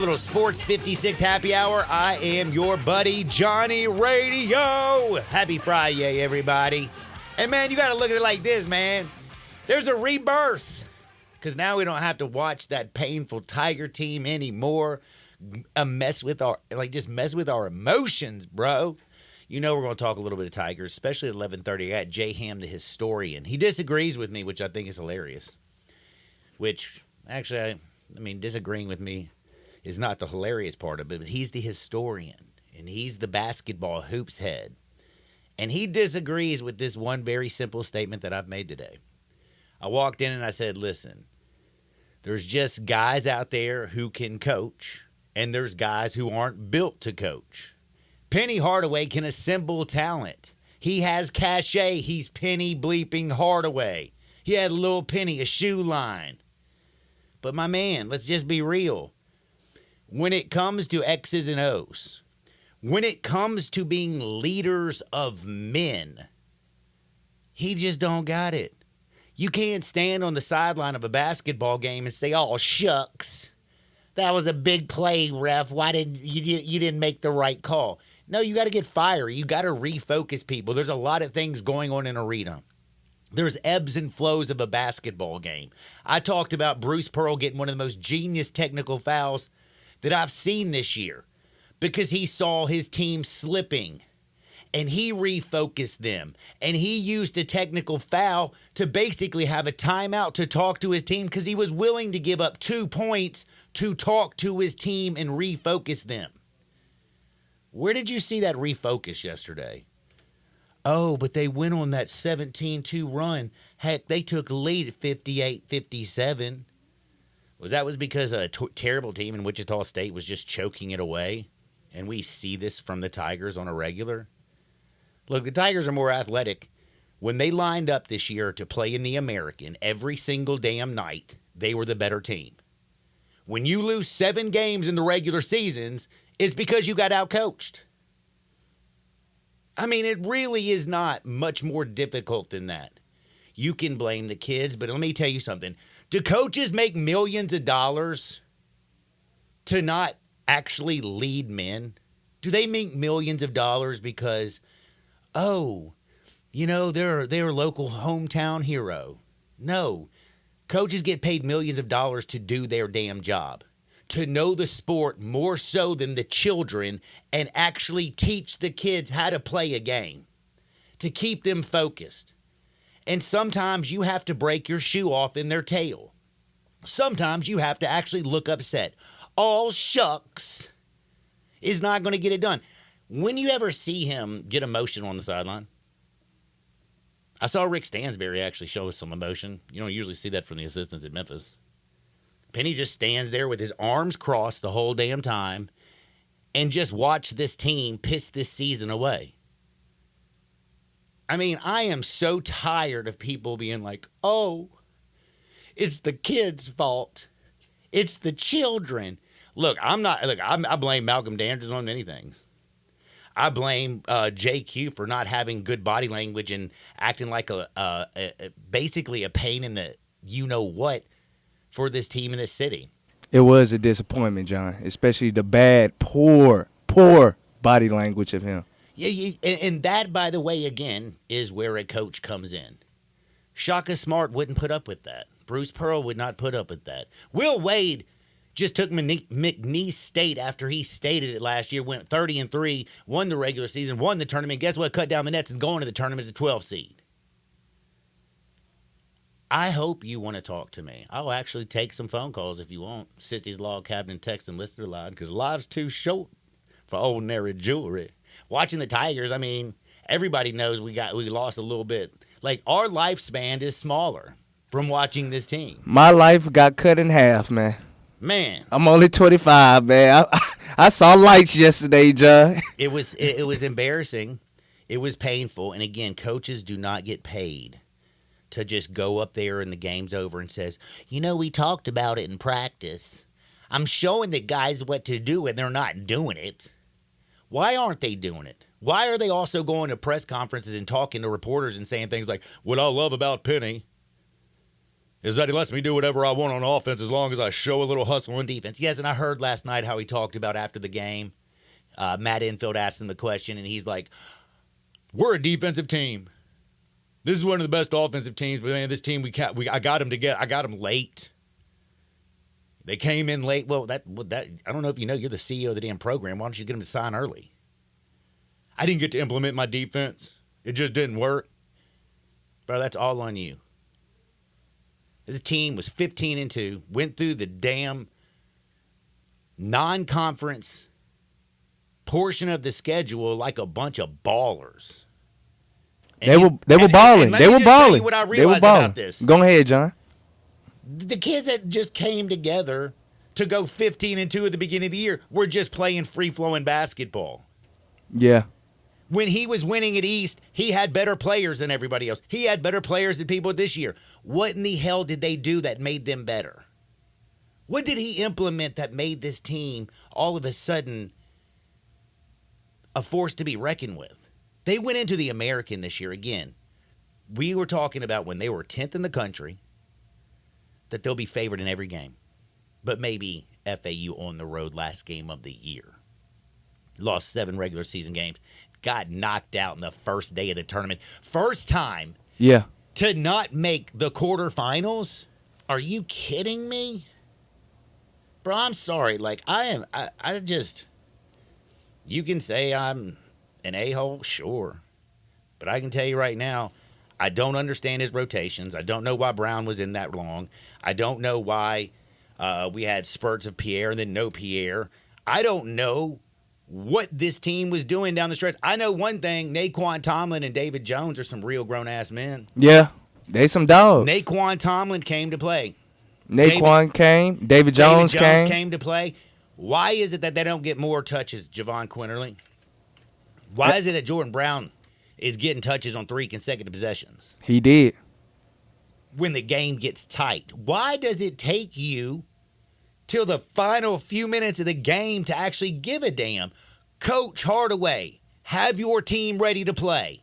Little Sports 56 happy hour. I am your buddy, Johnny Radio. Happy Friday, everybody. And, man, you got to look at it like this, man. There's a rebirth. Because now we don't have to watch that painful Tiger team anymore. Mess with our emotions, bro. You know we're going to talk a little bit of Tigers, especially at 11:30. I got Jay Ham, the historian. He disagrees with me, which I think is hilarious. Which, actually, disagreeing with me is not the hilarious part of it, but he's the historian, and he's the basketball hoops head. And he disagrees with this one very simple statement that I've made today. I walked in and I said, listen, there's just guys out there who can coach, and there's guys who aren't built to coach. Penny Hardaway can assemble talent. He has cachet. He's Penny bleeping Hardaway. He had a little Penny, a shoe line. But my man, let's just be real. When it comes to X's and O's, when it comes to being leaders of men, he just don't got it. You can't stand on the sideline of a basketball game and say, "Oh, shucks, that was a big play, ref. Why didn't you didn't make the right call?" No, you got to get fiery. You got to refocus people. There's a lot of things going on in an arena. There's ebbs and flows of a basketball game. I talked about Bruce Pearl getting one of the most genius technical fouls that I've seen this year because he saw his team slipping and he refocused them and he used a technical foul to basically have a timeout to talk to his team because he was willing to give up 2 points to talk to his team and refocus them. Where did you see that refocus yesterday? Oh, but they went on that 17-2 run. Heck, they took the lead at 58-57. Was because a terrible team in Wichita State was just choking it away? And we see this from the Tigers on a regular? Look, the Tigers are more athletic. When they lined up this year to play in the American every single damn night, they were the better team. When you lose 7 games in the regular seasons, it's because you got outcoached. It really is not much more difficult than that. You can blame the kids, but let me tell you something. Do coaches make millions of dollars to not actually lead men? Do they make millions of dollars because, they're a local hometown hero? No. Coaches get paid millions of dollars to do their damn job, to know the sport more so than the children and actually teach the kids how to play a game, to keep them focused. And sometimes you have to break your shoe off in their tail. Sometimes you have to actually look upset. All shucks is not going to get it done. When you ever see him get emotional on the sideline? I saw Rick Stansberry actually show us some emotion. You don't usually see that from the assistants at Memphis. Penny just stands there with his arms crossed the whole damn time and just watch this team piss this season away. I am so tired of people being like, oh, it's the kids' fault. It's the children. Look, I blame Malcolm Dandridge on many things. I blame JQ for not having good body language and acting like basically a pain in the you-know-what for this team in this city. It was a disappointment, John, especially the bad, poor body language of him. Yeah, and that, by the way, again, is where a coach comes in. Shaka Smart wouldn't put up with that. Bruce Pearl would not put up with that. Will Wade just took McNeese State after he stated it last year, went 30-3, won the regular season, won the tournament. Guess what? Cut down the nets and going to the tournament as a 12 seed. I hope you want to talk to me. I'll actually take some phone calls if you want. Sissy's Log Cabin text and listener line because life's too short for ordinary jewelry. Watching the Tigers, everybody knows we lost a little bit. Like, our lifespan is smaller from watching this team. My life got cut in half, man. Man. I'm only 25, man. I saw lights yesterday, John. It was embarrassing. It was painful. And again, coaches do not get paid to just go up there and the game's over and says, we talked about it in practice. I'm showing the guys what to do and they're not doing it. Why aren't they doing it? Why are they also going to press conferences and talking to reporters and saying things like, what I love about Penny? is that he lets me do whatever I want on offense as long as I show a little hustle on defense. Yes, and I heard last night how he talked about after the game. Matt Infield asked him the question, and he's like, we're a defensive team. This is one of the best offensive teams, but man, this team, I got them together. I got them late. They came in late. Well, that I don't know if you know, you're the CEO of the damn program. Why don't you get them to sign early? I didn't get to implement my defense. It just didn't work. Bro, that's all on you. This team was 15-2, went through the damn non-conference portion of the schedule like a bunch of ballers. They were balling. They were balling. What I realized about this. Go ahead, John. The kids that just came together to go 15-2 at the beginning of the year were just playing free-flowing basketball. Yeah. When he was winning at East, he had better players than everybody else. He had better players than people this year. What in the hell did they do that made them better? What did he implement that made this team all of a sudden a force to be reckoned with? They went into the American this year again. We were talking about when they were 10th in the country that they'll be favored in every game. But maybe FAU on the road last game of the year. Lost 7 regular season games. Got knocked out in the first day of the tournament. First time to not make the quarterfinals? Are you kidding me? Bro, I'm sorry. Like, I just, you can say I'm an a-hole, sure. But I can tell you right now, I don't understand his rotations. I don't know why Brown was in that long. I don't know why we had spurts of Pierre and then no Pierre. I don't know what this team was doing down the stretch. I know one thing, Naquan Tomlin and David Jones are some real grown-ass men. Yeah, they some dogs. Naquan Tomlin came to play. Naquan came. David Jones came to play. Why is it that they don't get more touches, Javon Quinterly? Why is it that Jordan Brown is getting touches on 3 consecutive possessions? He did. When the game gets tight. Why does it take you till the final few minutes of the game to actually give a damn? Coach Hardaway, have your team ready to play.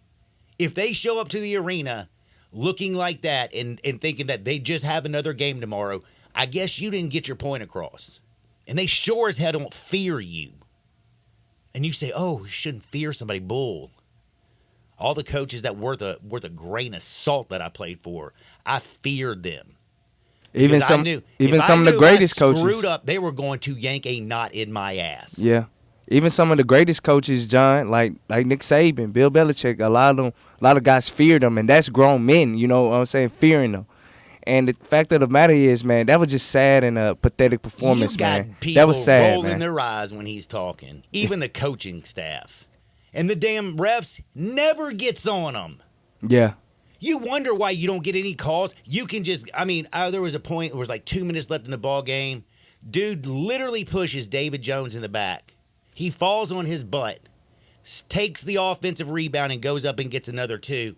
If they show up to the arena looking like that and thinking that they just have another game tomorrow, I guess you didn't get your point across. And they sure as hell don't fear you. And you say, oh, you shouldn't fear somebody. Bull. All the coaches that worth a grain of salt that I played for, I feared them. Even some of the greatest coaches screwed up, they were going to yank a knot in my ass. Yeah. Even some of the greatest coaches, John, like Nick Saban, Bill Belichick, a lot of guys feared them, and that's grown men, you know what I'm saying, fearing them. And the fact of the matter is, man, that was just sad and a pathetic performance, man. That was sad, rolling man. their eyes when he's talking. Even the coaching staff. And the damn refs never gets on them. Yeah. You wonder why you don't get any calls. You can just, there was a point, there was like 2 minutes left in the ball game. Dude literally pushes David Jones in the back. He falls on his butt, takes the offensive rebound and goes up and gets another 2.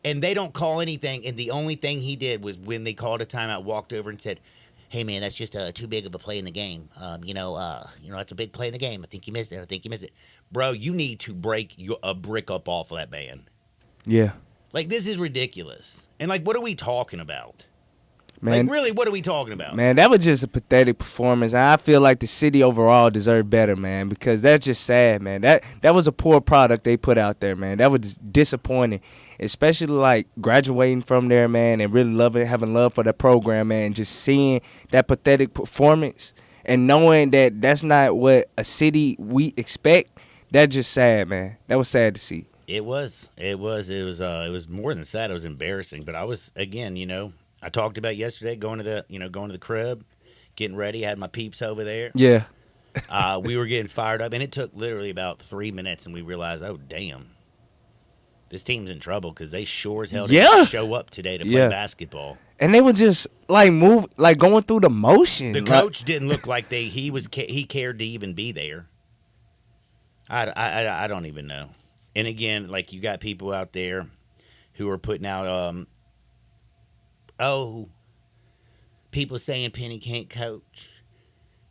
And they don't call anything. And the only thing he did was when they called a timeout, walked over and said, hey, man, that's just too big of a play in the game. That's a big play in the game. I think you missed it. Bro, you need to break a brick up off of that man. Yeah. Like, this is ridiculous. And, like, what are we talking about? Man, like, really, what are we talking about? Man, that was just a pathetic performance. And I feel like the city overall deserved better, man, because that's just sad, man. That was a poor product they put out there, man. That was disappointing, especially, like, graduating from there, man, and really having love for that program, man, and just seeing that pathetic performance and knowing that that's not what a city we expect. That's just sad, man. That was sad to see. It was more than sad. It was embarrassing. But I was, again, I talked about yesterday going to the crib, getting ready. I had my peeps over there. Yeah. We were getting fired up, and it took literally about 3 minutes, and we realized, oh, damn, this team's in trouble because they sure as hell didn't show up today to play basketball. And they were just going through the motion. The coach didn't look like he cared to even be there. I don't even know. And again, like, you got people out there who are putting out, people saying Penny can't coach.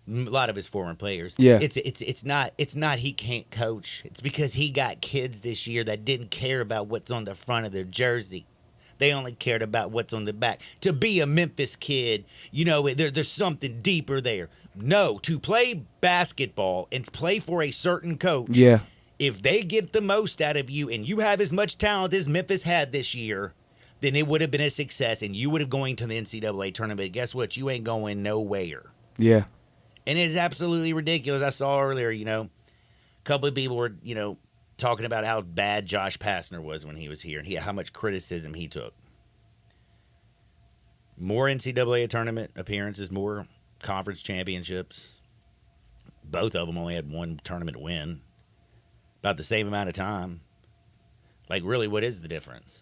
A lot of his former players. Yeah. It's not he can't coach. It's because he got kids this year that didn't care about what's on the front of their jersey. They only cared about what's on the back. To be a Memphis kid, there's something deeper there. No, to play basketball and play for a certain coach. Yeah. If they get the most out of you and you have as much talent as Memphis had this year, then it would have been a success and you would have going to the NCAA tournament. Guess what? You ain't going nowhere. Yeah. And it is absolutely ridiculous. I saw earlier, a couple of people were, talking about how bad Josh Pastner was when he was here and how much criticism he took. More NCAA tournament appearances, more conference championships. Both of them only had one tournament win. About the same amount of time. Like, really, what is the difference?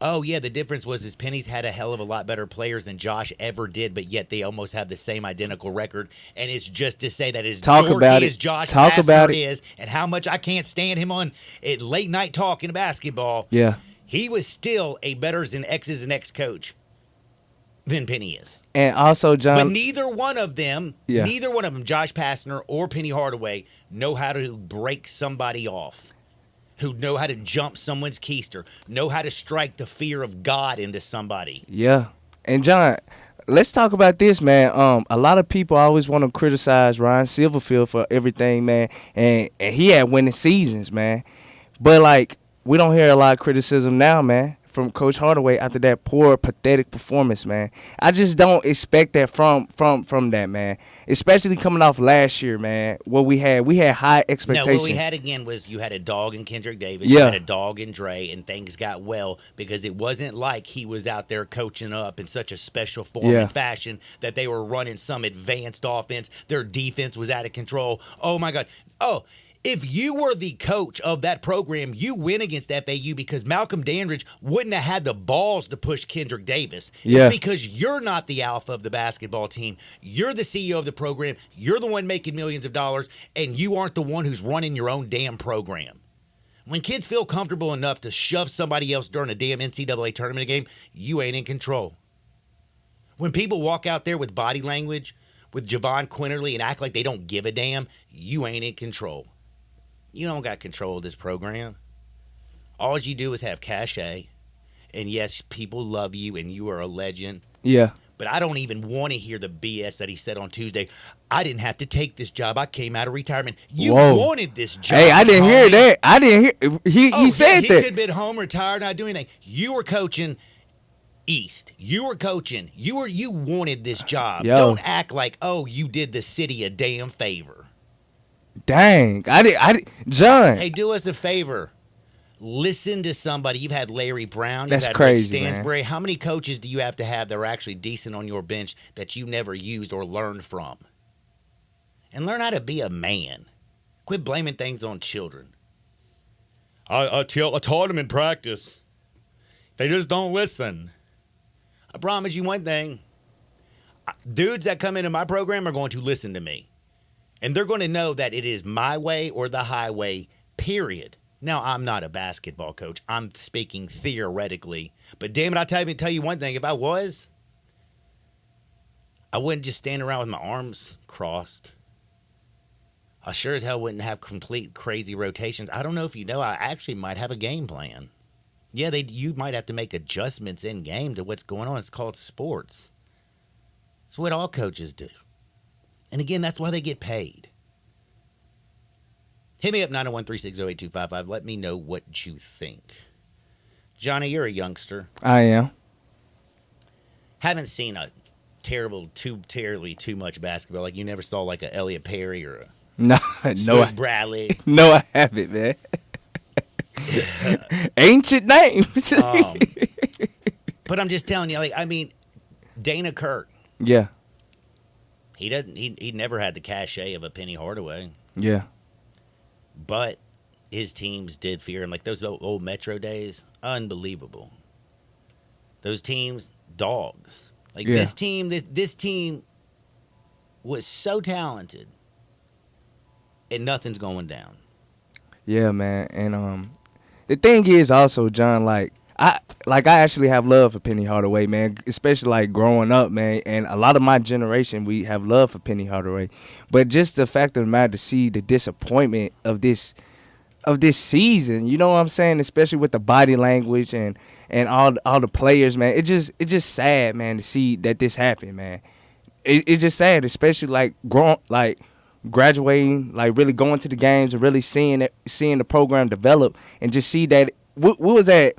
Oh, yeah, the difference was his Penny's had a hell of a lot better players than Josh ever did, but yet they almost have the same identical record. And it's just to say that as dorky as Josh Pastner is and how much I can't stand him on at late night talking basketball. Yeah. He was still a better than X's and X coach than Penny is. And also, John. But neither one of them, Josh Pastner or Penny Hardaway, know how to break somebody off. Who know how to jump someone's keister, know how to strike the fear of God into somebody. Yeah. And, John, let's talk about this, man. A lot of people always want to criticize Ryan Silverfield for everything, man. And he had winning seasons, man. But, like, we don't hear a lot of criticism now, man, from Coach Hardaway after that poor, pathetic performance, man. I just don't expect that from that, man. Especially coming off last year, man. What we had high expectations. No, what we had again was you had a dog in Kendrick Davis, you had a dog in Dre, and things got well because it wasn't like he was out there coaching up in such a special form and fashion that they were running some advanced offense. Their defense was out of control. Oh my God. Oh. If you were the coach of that program, you win against FAU because Malcolm Dandridge wouldn't have had the balls to push Kendrick Davis. Yeah. It's because you're not the alpha of the basketball team. You're the CEO of the program. You're the one making millions of dollars, and you aren't the one who's running your own damn program. When kids feel comfortable enough to shove somebody else during a damn NCAA tournament game, you ain't in control. When people walk out there with body language, with Javon Quinterly, and act like they don't give a damn, you ain't in control. You don't got control of this program. All you do is have cachet. And yes, people love you and you are a legend. Yeah. But I don't even want to hear the BS that he said on Tuesday. I didn't have to take this job. I came out of retirement. You wanted this job. Hey, I didn't hear that. I didn't hear. He said that. He could have been home, retired, not doing anything. You were coaching East. You were coaching. You wanted this job. Yo. Don't act like, you did the city a damn favor. Dang, I did, John. Hey, do us a favor. Listen to somebody. You've had Larry Brown. That's had crazy, Rick Stansbury. man. How many coaches do you have to have that are actually decent on your bench that you never used or learned from? And learn how to be a man. Quit blaming things on children. I taught them in practice. They just don't listen. I promise you one thing. Dudes that come into my program are going to listen to me. And they're going to know that it is my way or the highway, period. Now, I'm not a basketball coach. I'm speaking theoretically. But damn it, I'll tell you one thing. If I was, I wouldn't just stand around with my arms crossed. I sure as hell wouldn't have complete crazy rotations. I don't know if you know, I actually might have a game plan. Yeah, you might have to make adjustments in game to what's going on. It's called sports. It's what all coaches do. And again, that's why they get paid. Hit me up, 901-360-8255. Let me know what you think. Johnny, you're a youngster. I am. Haven't seen a terribly too much basketball. Like you never saw like a Elliot Perry or a no, Bradley. No, I haven't, man. Ancient names. But I'm just telling you, Dana Kirk. Yeah. He never had the cachet of a Penny Hardaway. Yeah. But his teams did fear him. Like those old Metro days, unbelievable. Those teams, dogs. This team was so talented, and nothing's going down. Yeah, man. And the thing is also, John, I actually have love for Penny Hardaway, man, especially growing up, man, and a lot of my generation, we have love for Penny Hardaway. But just the fact of the matter to see the disappointment of this of this season. You know what I'm saying? Especially with the body language and all the players, man. It's just sad, man, to see that this happened, man. It's just sad, especially like graduating, like really going to the games and really seeing the program develop, and just see that we was at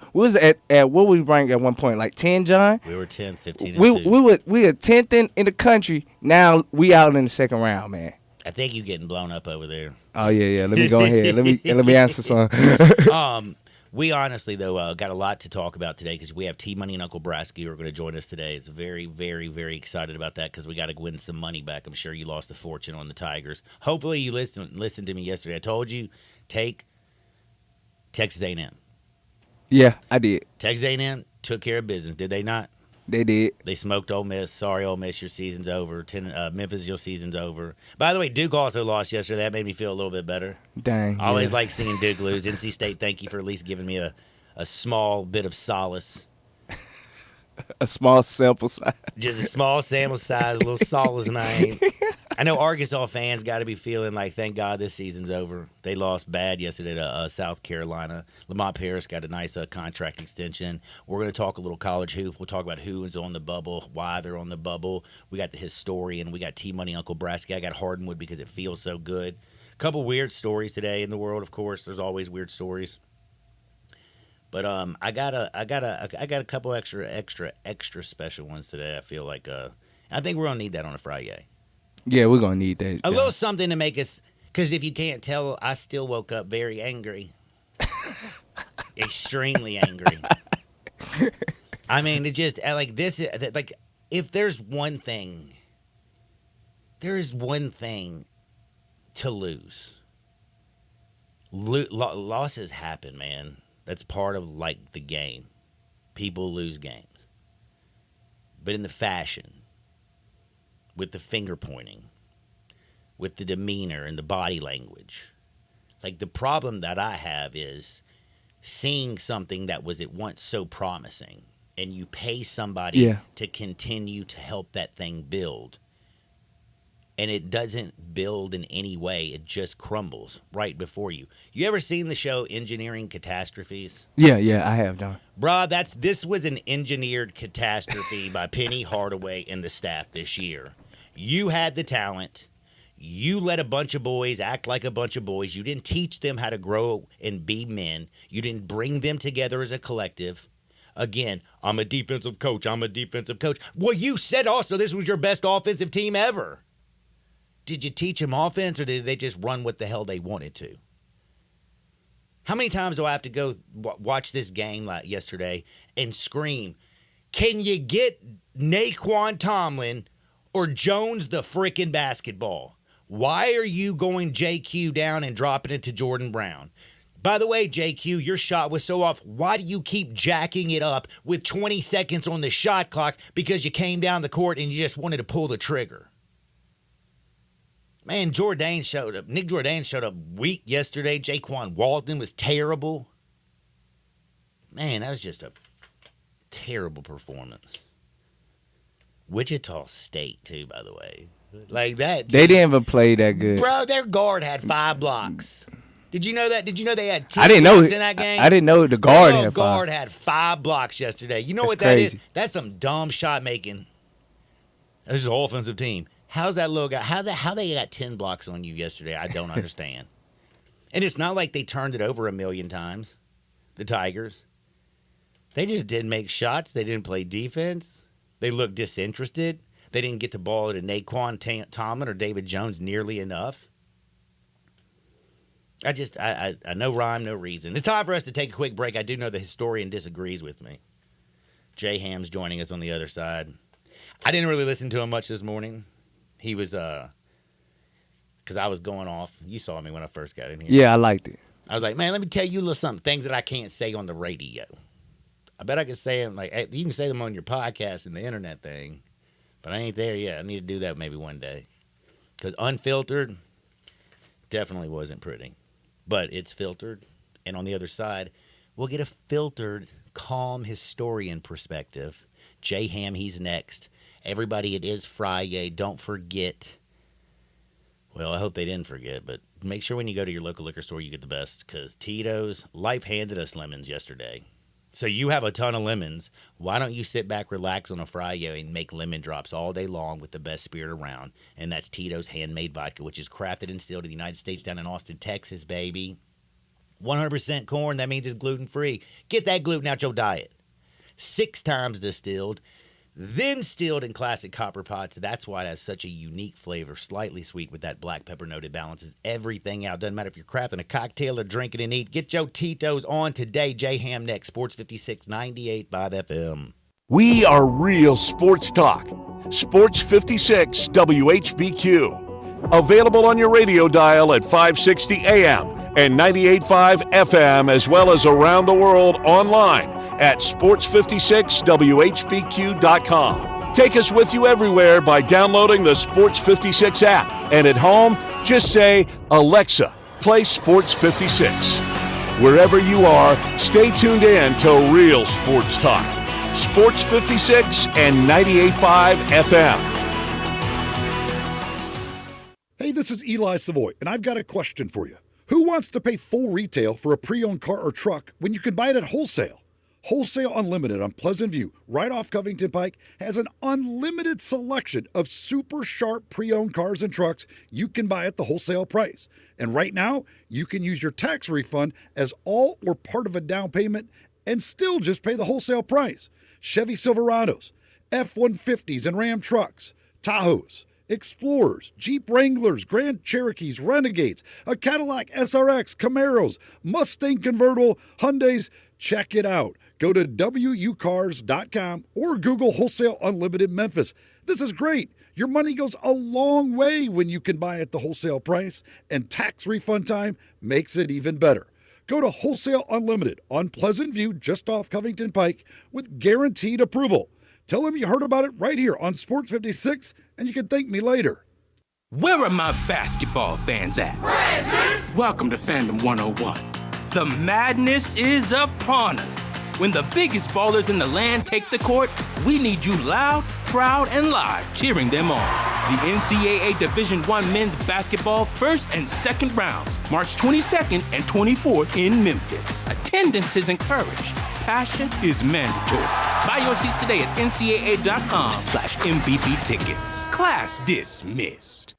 what we ranked at one point, like 10, John. We were 10, 15, and we were 10th in the country. Now we out in the second round, man. I think you getting blown up over there. Oh yeah. Let me go ahead. Let me answer some. We honestly, though, got a lot to talk about today because we have T-Money and Uncle Brasky who are going to join us today. It's very, very, very excited about that because we got to win some money back. I'm sure you lost a fortune on the Tigers. Hopefully you listened to me yesterday. I told you, take Texas A&M. Yeah, I did. Texas A&M took care of business, did they not? They did. They smoked Ole Miss. Sorry, Ole Miss, your season's over. Memphis, your season's over. By the way, Duke also lost yesterday. That made me feel a little bit better. Dang. I always like seeing Duke lose. NC State, thank you for at least giving me a small bit of solace. A small sample size. Just a small sample size, a little solace, man. I know Arkansas fans got to be feeling like, thank God this season's over. They lost bad yesterday to South Carolina. Lamont Paris got a nice contract extension. We're going to talk a little college hoop. We'll talk about who is on the bubble, why they're on the bubble. We got the historian. We got T-Money Uncle Brasky. I got Hardwood because it feels so good. A couple weird stories today in the world, of course. There's always weird stories. But I got a couple extra special ones today. I feel like I think we're gonna need that on a Friday. Yeah, we're gonna need that. A little something to make us, because if you can't tell, I still woke up very angry, extremely angry. I mean, it just like this. Like, if there's one thing, there is one thing to lose. Losses happen, man. That's part of, like, the game. People lose games. But in the fashion, with the finger pointing, with the demeanor and the body language, like, the problem that I have is seeing something that was at once so promising, and you pay somebody to continue to help that thing build, and it doesn't build in any way. It just crumbles right before you. You ever seen the show Engineering Catastrophes? Yeah, I have, John. Bruh, this was an engineered catastrophe by Penny Hardaway and the staff this year. You had the talent. You let a bunch of boys act like a bunch of boys. You didn't teach them how to grow and be men. You didn't bring them together as a collective. Again, I'm a defensive coach. Well, you said also this was your best offensive team ever. Did you teach them offense, or did they just run what the hell they wanted to? How many times do I have to go watch this game like yesterday and scream, can you get Naquan Tomlin or Jones the frickin' basketball? Why are you going JQ down and dropping it to Jordan Brown? By the way, JQ, your shot was so off. Why do you keep jacking it up with 20 seconds on the shot clock? Because you came down the court and you just wanted to pull the trigger. Man, Jourdain showed up. Nick Jourdain showed up weak yesterday. Jaquan Walton was terrible. Man, that was just a terrible performance. Wichita State, too, by the way. Like that. They didn't even play that good. Bro, their guard had 5 blocks. Did you know that? Did you know they had 10 I didn't know blocks in that game? I didn't know the guard had 5. Guard had 5 blocks yesterday. You know That's what that crazy. is? That's some dumb shot making. This is an offensive team. How's that little guy? How they got 10 blocks on you yesterday? I don't understand. And it's not like they turned it over a million times, the Tigers. They just didn't make shots. They didn't play defense. They looked disinterested. They didn't get the ball to Naquan Tomlin or David Jones nearly enough. I no rhyme, no reason. It's time for us to take a quick break. I do know the historian disagrees with me. Jay Ham's joining us on the other side. I didn't really listen to him much this morning. He was, because I was going off. You saw me when I first got in here. Yeah, I liked it. I was like, man, let me tell you a little something, things that I can't say on the radio. I bet I could say them, like, you can say them on your podcast and the internet thing, but I ain't there yet. I need to do that maybe one day. Because unfiltered definitely wasn't pretty. But it's filtered, and on the other side, we'll get a filtered, calm historian perspective. Jay Ham, he's next. Everybody, it is Friday. Don't forget Well, I hope they didn't forget, but make sure when you go to your local liquor store, you get the best, because Tito's, life handed us lemons yesterday. So you have a ton of lemons. Why don't you sit back, relax on a Friday, and make lemon drops all day long with the best spirit around? And that's Tito's handmade vodka, which is crafted and distilled in the United States down in Austin, Texas, baby. 100% corn. That means it's gluten-free. Get that gluten out your diet. 6 times distilled, then stilled in classic copper pots. That's why it has such a unique flavor, slightly sweet with that black pepper note. It balances everything out. Doesn't matter if you're crafting a cocktail or drinking and eat. Get your Tito's on today. J-Ham next, Sports 56, 98.5 FM. We are real sports talk. Sports 56 WHBQ. Available on your radio dial at 560 AM and 98.5 FM, as well as around the world online at sports56whbq.com. Take us with you everywhere by downloading the Sports 56 app. And at home, just say, Alexa, play Sports 56. Wherever you are, stay tuned in to Real Sports Talk. Sports 56 and 98.5 FM. Hey, this is Eli Savoy, and I've got a question for you. Who wants to pay full retail for a pre-owned car or truck when you can buy it at wholesale? Wholesale Unlimited on Pleasant View, right off Covington Pike, has an unlimited selection of super sharp pre-owned cars and trucks you can buy at the wholesale price. And right now, you can use your tax refund as all or part of a down payment and still just pay the wholesale price. Chevy Silverados, F-150s and Ram trucks, Tahoes, Explorers, Jeep Wranglers, Grand Cherokees, Renegades, a Cadillac SRX, Camaros, Mustang convertible, Hyundais. Check it out. Go to wucars.com or Google Wholesale Unlimited Memphis. This is great. Your money goes a long way when you can buy at the wholesale price, and tax refund time makes it even better. Go to Wholesale Unlimited on Pleasant View, just off Covington Pike, with guaranteed approval. Tell them you heard about it right here on Sports 56, and you can thank me later. Where are my basketball fans at? Present! Welcome to Fandom 101. The madness is upon us. When the biggest ballers in the land take the court, we need you loud, proud, and live cheering them on. The NCAA Division I men's basketball first and second rounds, March 22nd and 24th in Memphis. Attendance is encouraged. Passion is mandatory. Buy your seats today at ncaa.com/MVP tickets. Class dismissed.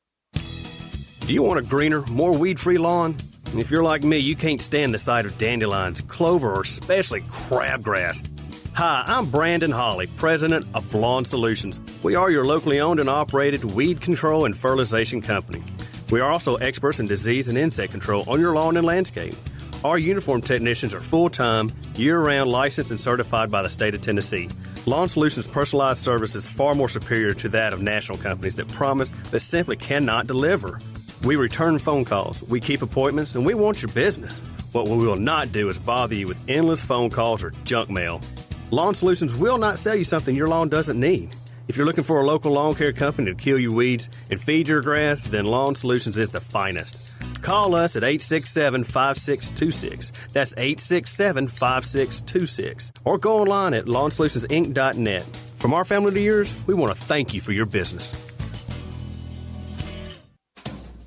Do you want a greener, more weed-free lawn? If you're like me, you can't stand the sight of dandelions, clover, or especially crabgrass. Hi, I'm Brandon Hawley, president of Lawn Solutions. We are your locally owned and operated weed control and fertilization company. We are also experts in disease and insect control on your lawn and landscape. Our uniformed technicians are full-time, year-round licensed and certified by the state of Tennessee. Lawn Solutions' personalized service is far more superior to that of national companies that promise but simply cannot deliver. We return phone calls, we keep appointments, and we want your business. What we will not do is bother you with endless phone calls or junk mail. Lawn Solutions will not sell you something your lawn doesn't need. If you're looking for a local lawn care company to kill your weeds and feed your grass, then Lawn Solutions is the finest. Call us at 867-5626. That's 867-5626. Or go online at lawnsolutionsinc.net. From our family to yours, we want to thank you for your business.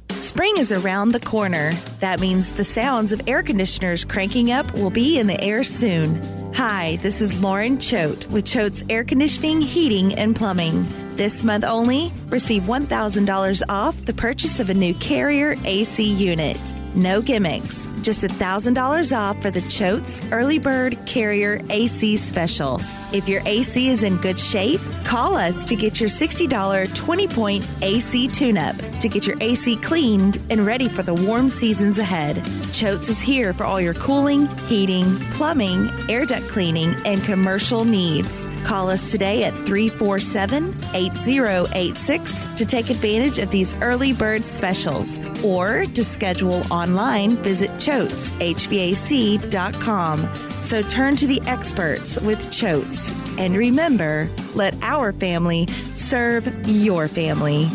Spring is around the corner. That means the sounds of air conditioners cranking up will be in the air soon. Hi, this is Lauren Choate with Choate's Air Conditioning, Heating, and Plumbing. This month only, receive $1,000 off the purchase of a new Carrier AC unit. No gimmicks, just $1,000 off for the Choate's Early Bird Carrier AC Special. If your AC is in good shape, call us to get your $60 20-point AC tune-up to get your AC cleaned and ready for the warm seasons ahead. Choate's is here for all your cooling, heating, plumbing, air duct cleaning, and commercial needs. Call us today at 347-8086 to take advantage of these early bird specials. Or to schedule online, visit ChoatesHVAC.com. So turn to the experts with Choates. And remember, let our family serve your family.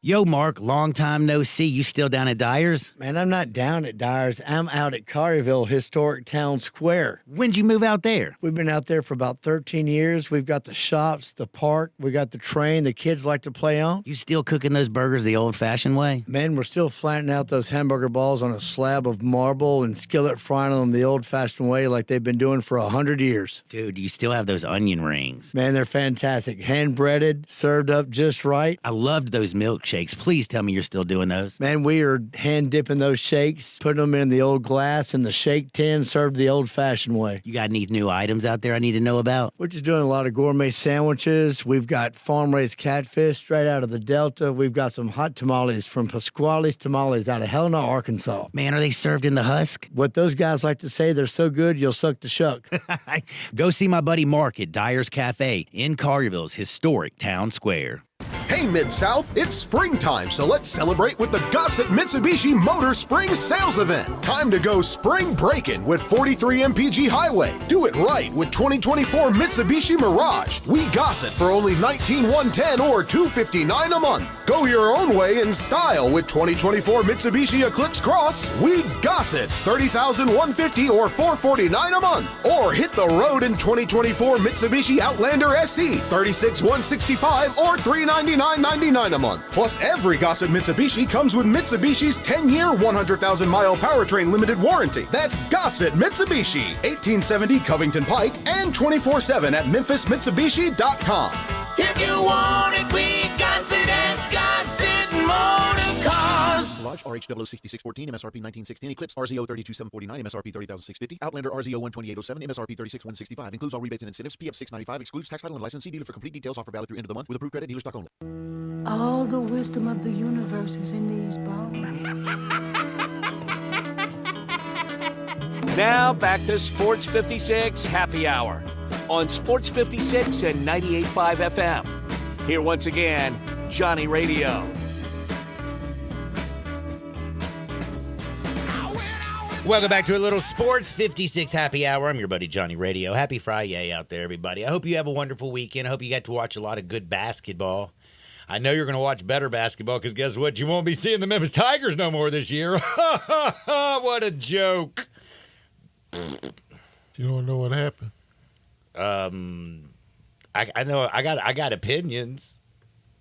Yo, Mark, long time no see. You still down at Dyer's? Man, I'm not down at Dyer's. I'm out at Collierville Historic Town Square. When'd you move out there? We've been out there for about 13 years. We've got the shops, the park, we got the train the kids like to play on. You still cooking those burgers the old-fashioned way? Man, we're still flattening out those hamburger balls on a slab of marble and skillet frying them the old-fashioned way like they've been doing for 100 years. Dude, you still have those onion rings. Man, they're fantastic. Hand-breaded, served up just right. I loved those milkshakes. Please tell me you're still doing those. Man, we are hand-dipping those shakes, putting them in the old glass in the shake tin, served the old-fashioned way. You got any new items out there I need to know about? We're just doing a lot of gourmet sandwiches. We've got farm-raised catfish straight out of the Delta. We've got some hot tamales from Pasquale's Tamales out of Helena, Arkansas. Man, are they served in the husk? What those guys like to say, they're so good, you'll suck the shuck. Go see my buddy Mark at Dyer's Cafe in Collierville's historic town square. Hey, Mid-South, it's springtime, so let's celebrate with the Gossett Mitsubishi Motor Spring Sales Event. Time to go spring breaking with 43 MPG Highway. Do it right with 2024 Mitsubishi Mirage. We Gossett for only $19,110 or $259 a month. Go your own way in style with 2024 Mitsubishi Eclipse Cross. We Gossett $30,150 or $449 a month. Or hit the road in 2024 Mitsubishi Outlander SE $36,165 or $399.99 a month. Plus, every Gossett Mitsubishi comes with Mitsubishi's 10-year, 100,000-mile powertrain limited warranty. That's Gossett Mitsubishi, 1870 Covington Pike, and 24/7 at MemphisMitsubishi.com. If you want it, we Gossett at Gossett Motor Cars. Lodge RH 006614 MSRP 1916 Eclipse RZO 32749 MSRP 30650 Outlander RZO 12807 MSRP 36165 includes all rebates and incentives. PF 695 excludes tax title and license. See dealer for complete details. Offer valid through end of the month with approved credit. Dealer stock only. All the wisdom of the universe is in these bones. Now back to Sports 56 Happy Hour on Sports 56 and 98.5 FM. Here once again, Johnny Radio. Welcome back to a little Sports 56 Happy Hour. I'm your buddy Johnny Radio. Happy Friday out there, everybody. I hope you have a wonderful weekend. I hope you got to watch a lot of good basketball. I know you're going to watch better basketball because guess what? You won't be seeing the Memphis Tigers no more this year. What a joke. You don't know what happened? I know I got opinions,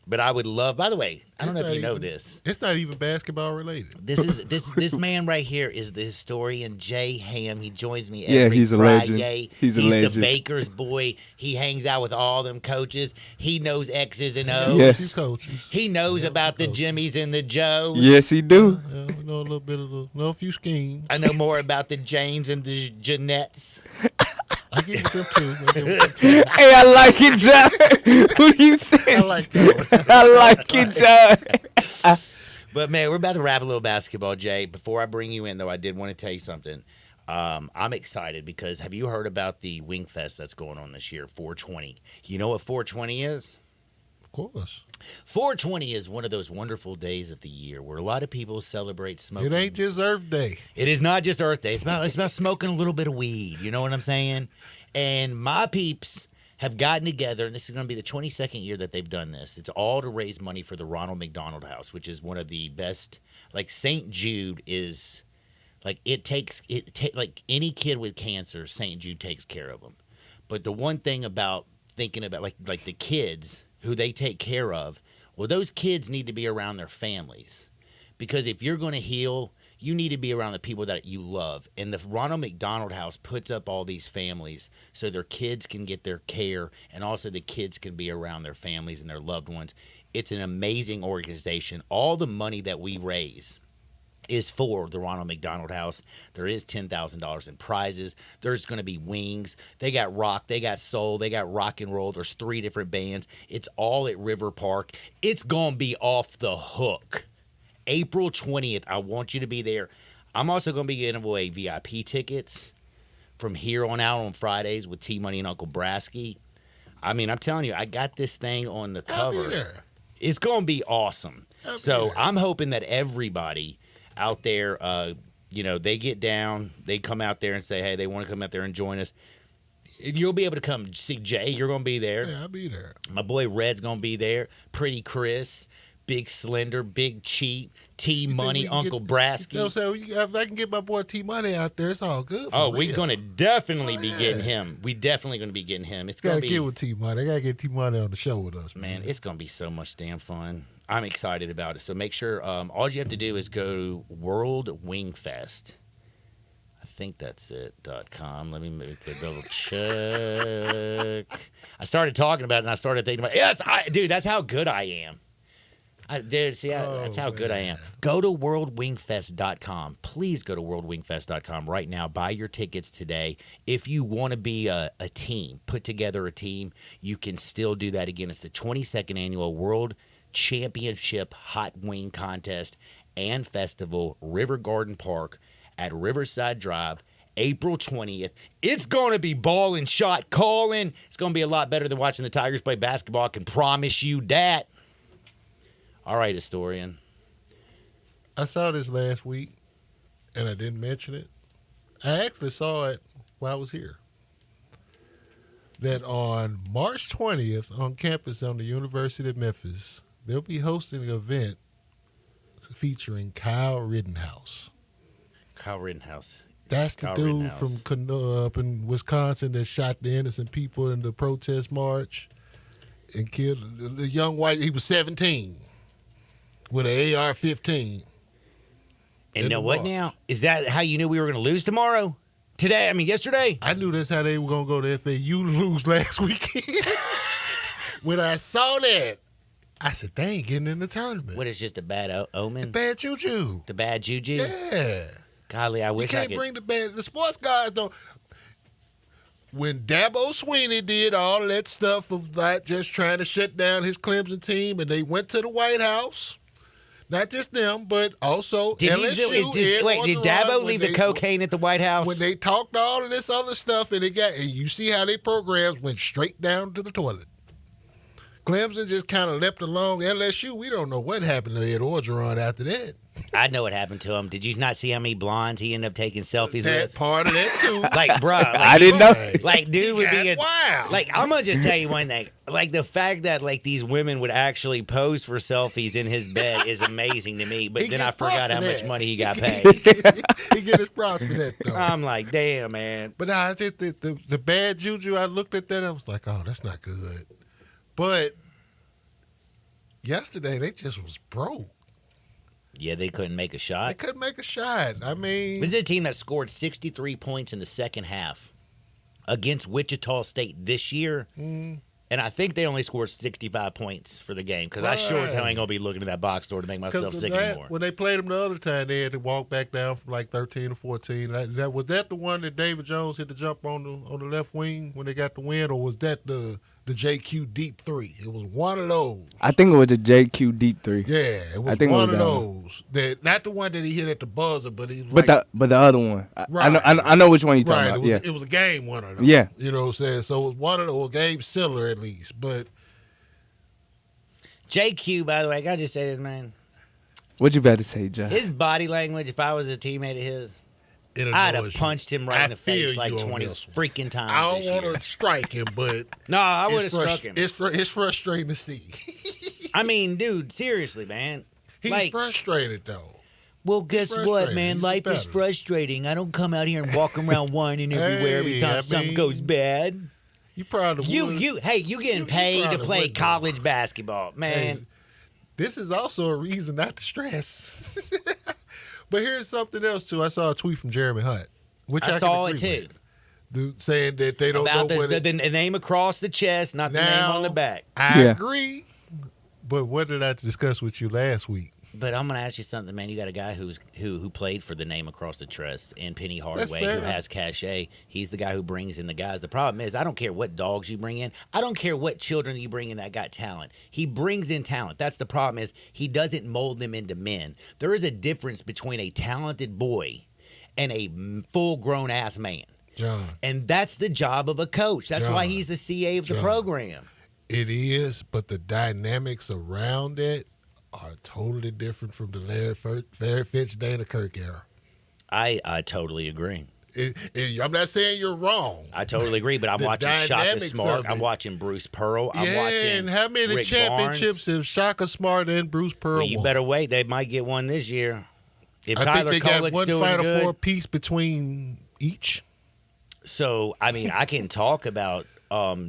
but I would love. By the way, I don't know if you know this. It's not even basketball related. This man right here is the historian Jay Ham. He joins me Yeah, every he's a Friday. legend. He's a legend. The Baker's boy. He hangs out with all them coaches. He knows X's and O's. Yes. Coaches. He knows about the Jimmies and the Joes. Yes, he do. Yeah, we know a little bit of know a few schemes. I know more about the Janes and the Jeanettes. I give you them too. Hey, I like it, John. What do you say? I like that. I like it, John. But, man, we're about to wrap a little basketball, Jay. Before I bring you in, though, I did want to tell you something. I'm excited because have you heard about the Wing Fest that's going on this year, 420? You know what 420 is? Of course. 420 is one of those wonderful days of the year where a lot of people celebrate smoking. It ain't just Earth Day. It is not just Earth Day. It's about smoking a little bit of weed. You know what I'm saying? And my peeps have gotten together, and this is going to be the 22nd year that they've done this. It's all to raise money for the Ronald McDonald House, which is one of the best. Like St. Jude is, like like any kid with cancer, St. Jude takes care of them. But the one thing about thinking about like the kids who they take care of, well, those kids need to be around their families. Because if you're going to heal, you need to be around the people that you love. And the Ronald McDonald House puts up all these families so their kids can get their care and also the kids can be around their families and their loved ones. It's an amazing organization. All the money that we raise is for the Ronald McDonald House. There is $10,000 in prizes. There's going to be wings. They got rock. They got soul. They got rock and roll. There's 3 different bands. It's all at River Park. It's going to be off the hook. April 20th. I want you to be there. I'm also going to be giving away VIP tickets from here on out on Fridays with T-Money and Uncle Brasky. I mean, I'm telling you, I got this thing on the cover. I'll be there. It's going to be awesome. So I'm hoping that everybody out there, they get down, they come out there and say, hey, they want to come out there and join us. And you'll be able to come see Jay. You're going to be there. Yeah, I'll be there. My boy Red's going to be there. Pretty Chris, big slender, big cheap, T-Money, we Uncle get- Brasky. You know what I'm saying? If I can get my boy T-Money out there, it's all good for Oh, real. we're gonna definitely be getting him. We definitely gonna be getting him. It's gonna Gotta be get with T-Money. I gotta get T-Money on the show with us, man. It's gonna be so much damn fun. I'm excited about it. So make sure all you have to do is go to World Wing Fest. I think that's it.com. Let me make the double check. I started talking about it and I started thinking about dude, that's how good I am. That's how good I am. Go to worldwingfest.com. Please go to worldwingfest.com right now. Buy your tickets today. If you want to be a team, put together a team, you can still do that. Again, it's the 22nd annual World Championship Hot Wing Contest and Festival, River Garden Park at Riverside Drive, April 20th. It's going to be ballin' shot calling. It's going to be a lot better than watching the Tigers play basketball. I can promise you that. All right, historian. I saw this last week, and I didn't mention it. I actually saw it while I was here. That on March 20th on campus on the University of Memphis, they'll be hosting an event featuring Kyle Rittenhouse. Kyle Rittenhouse. That's the Kyle dude Rittenhouse. from up in Wisconsin that shot the innocent people in the protest march and killed the young white. He was 17 with an AR-15. And know what now? Is that how you knew we were going to lose tomorrow? Yesterday? I knew that's how they were going to go to FAU to lose last weekend. When I saw that, I said, they ain't getting in the tournament. What is just a bad omen? Bad juju. The bad juju? Yeah. Golly, I You wish I can't could. bring the sports guys don't. When Dabo Swinney did all that stuff of like just trying to shut down his Clemson team, and they went to the White House, not just them, but also Did LSU. did Dabo leave the cocaine at the White House? When they talked all of this other stuff, and you see how they programs went straight down to the toilet. Clemson just kind of leapt along. LSU, we don't know what happened to Ed Orgeron after that. I know what happened to him. Did you not see how many blondes he ended up taking selfies That with? part of that too. Like, bruh. Like, I didn't know. Like, dude would be wow. Like, I'm going to just tell you one thing. Like, the fact that, like, these women would actually pose for selfies in his bed is amazing to me. But He then I gets props forgot for how much that. money he got paid. He get his props for that, though. I'm like, damn, man. But I think the bad juju, I looked at that, I was like, oh, that's not good. But yesterday, they just was broke. Yeah, they couldn't make a They shot. couldn't make a shot. I mean, This is a team that scored 63 points in the second half against Wichita State this year. And I think they only scored 65 points for the game because I sure as hell ain't going to be looking at that box score to make myself sick anymore. when they played them the other time, they had to walk back down from like 13 to 14. Was that the one that David Jones hit the jump on the left wing when they got the win, or was that the JQ deep three? It was one of those. I think it was a JQ deep three. Yeah, it was I think it one was of that those. That not the one that he hit at the buzzer, but he was But the other one, I know which one you're talking right. about. It was, Yeah, it was a game winner. Though. Yeah. You know what I'm saying? So it was one of those game sealer at least. But JQ, by the way, I got to just say this, man. what you about to say, John? His body language, if I was a teammate of his, it I'd annoys have punched him right I in the feel face like you on 20 this one. freaking times. I don't this want year. to strike him, but No, I would have it's struck him. It's frustrating to see. I mean, dude, seriously, man. He's Like, frustrated though. well, guess what, frustrated. man? He's Life is better. frustrating. I don't come out here and walk around whining everywhere every Hey, time I something mean, goes bad. You probably You would. getting You paid to probably play would, though. college basketball, man. Hey, this is also a reason not to stress. But here's something else too. I saw a tweet from Jeremy Hunt, which I saw can it agree too. with. Dude saying that they don't About know what the name across the chest, not the name Now, on the back. I Yeah. agree. But what did I discuss with you last week? But I'm gonna ask you something, man. You got a guy who played for the name across the chest in Penny Hardaway, fair. who has cachet. He's the guy who brings in the guys. The problem is, I don't care what dogs you bring in. I don't care what children you bring in that got talent. He brings in talent. That's the problem is he doesn't mold them into men. There is a difference between a talented boy and a full-grown ass man. John. And that's the job of a coach. That's why John. he's the CA of the John. program. It is, but the dynamics around it are totally different from the Larry Fitz, Dana Kirk era. I totally agree. I'm not saying you're wrong. I totally agree, but I'm The watching Shaka dynamics Smart. of I'm it. watching Bruce Pearl. I'm Yeah, watching and how many Rick championships Barnes. have Shaka Smart and Bruce Pearl Well, you won? better wait. They might get one this year. If I Tyler think they got Kolek's one doing Final good. Four piece between each. So, I mean, I can talk about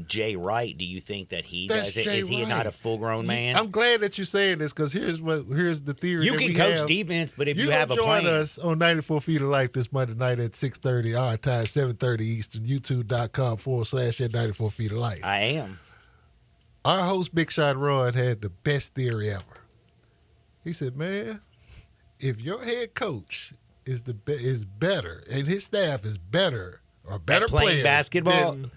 Jay Wright. Do you think that he That's does it? Jay Is he Wright. not a full-grown man? I'm glad that you're saying this because here's the theory. You that can we coach have. defense, but if you gonna have a join plan. us on 94 Feet of Life this Monday night at 6:30 our time, 7:30 Eastern, youtube.com/at 94 Feet of Life. I am. Our host, Big Shot Ron, had the best theory ever. He said, man, if your head coach is better and his staff is better or better playing players basketball? than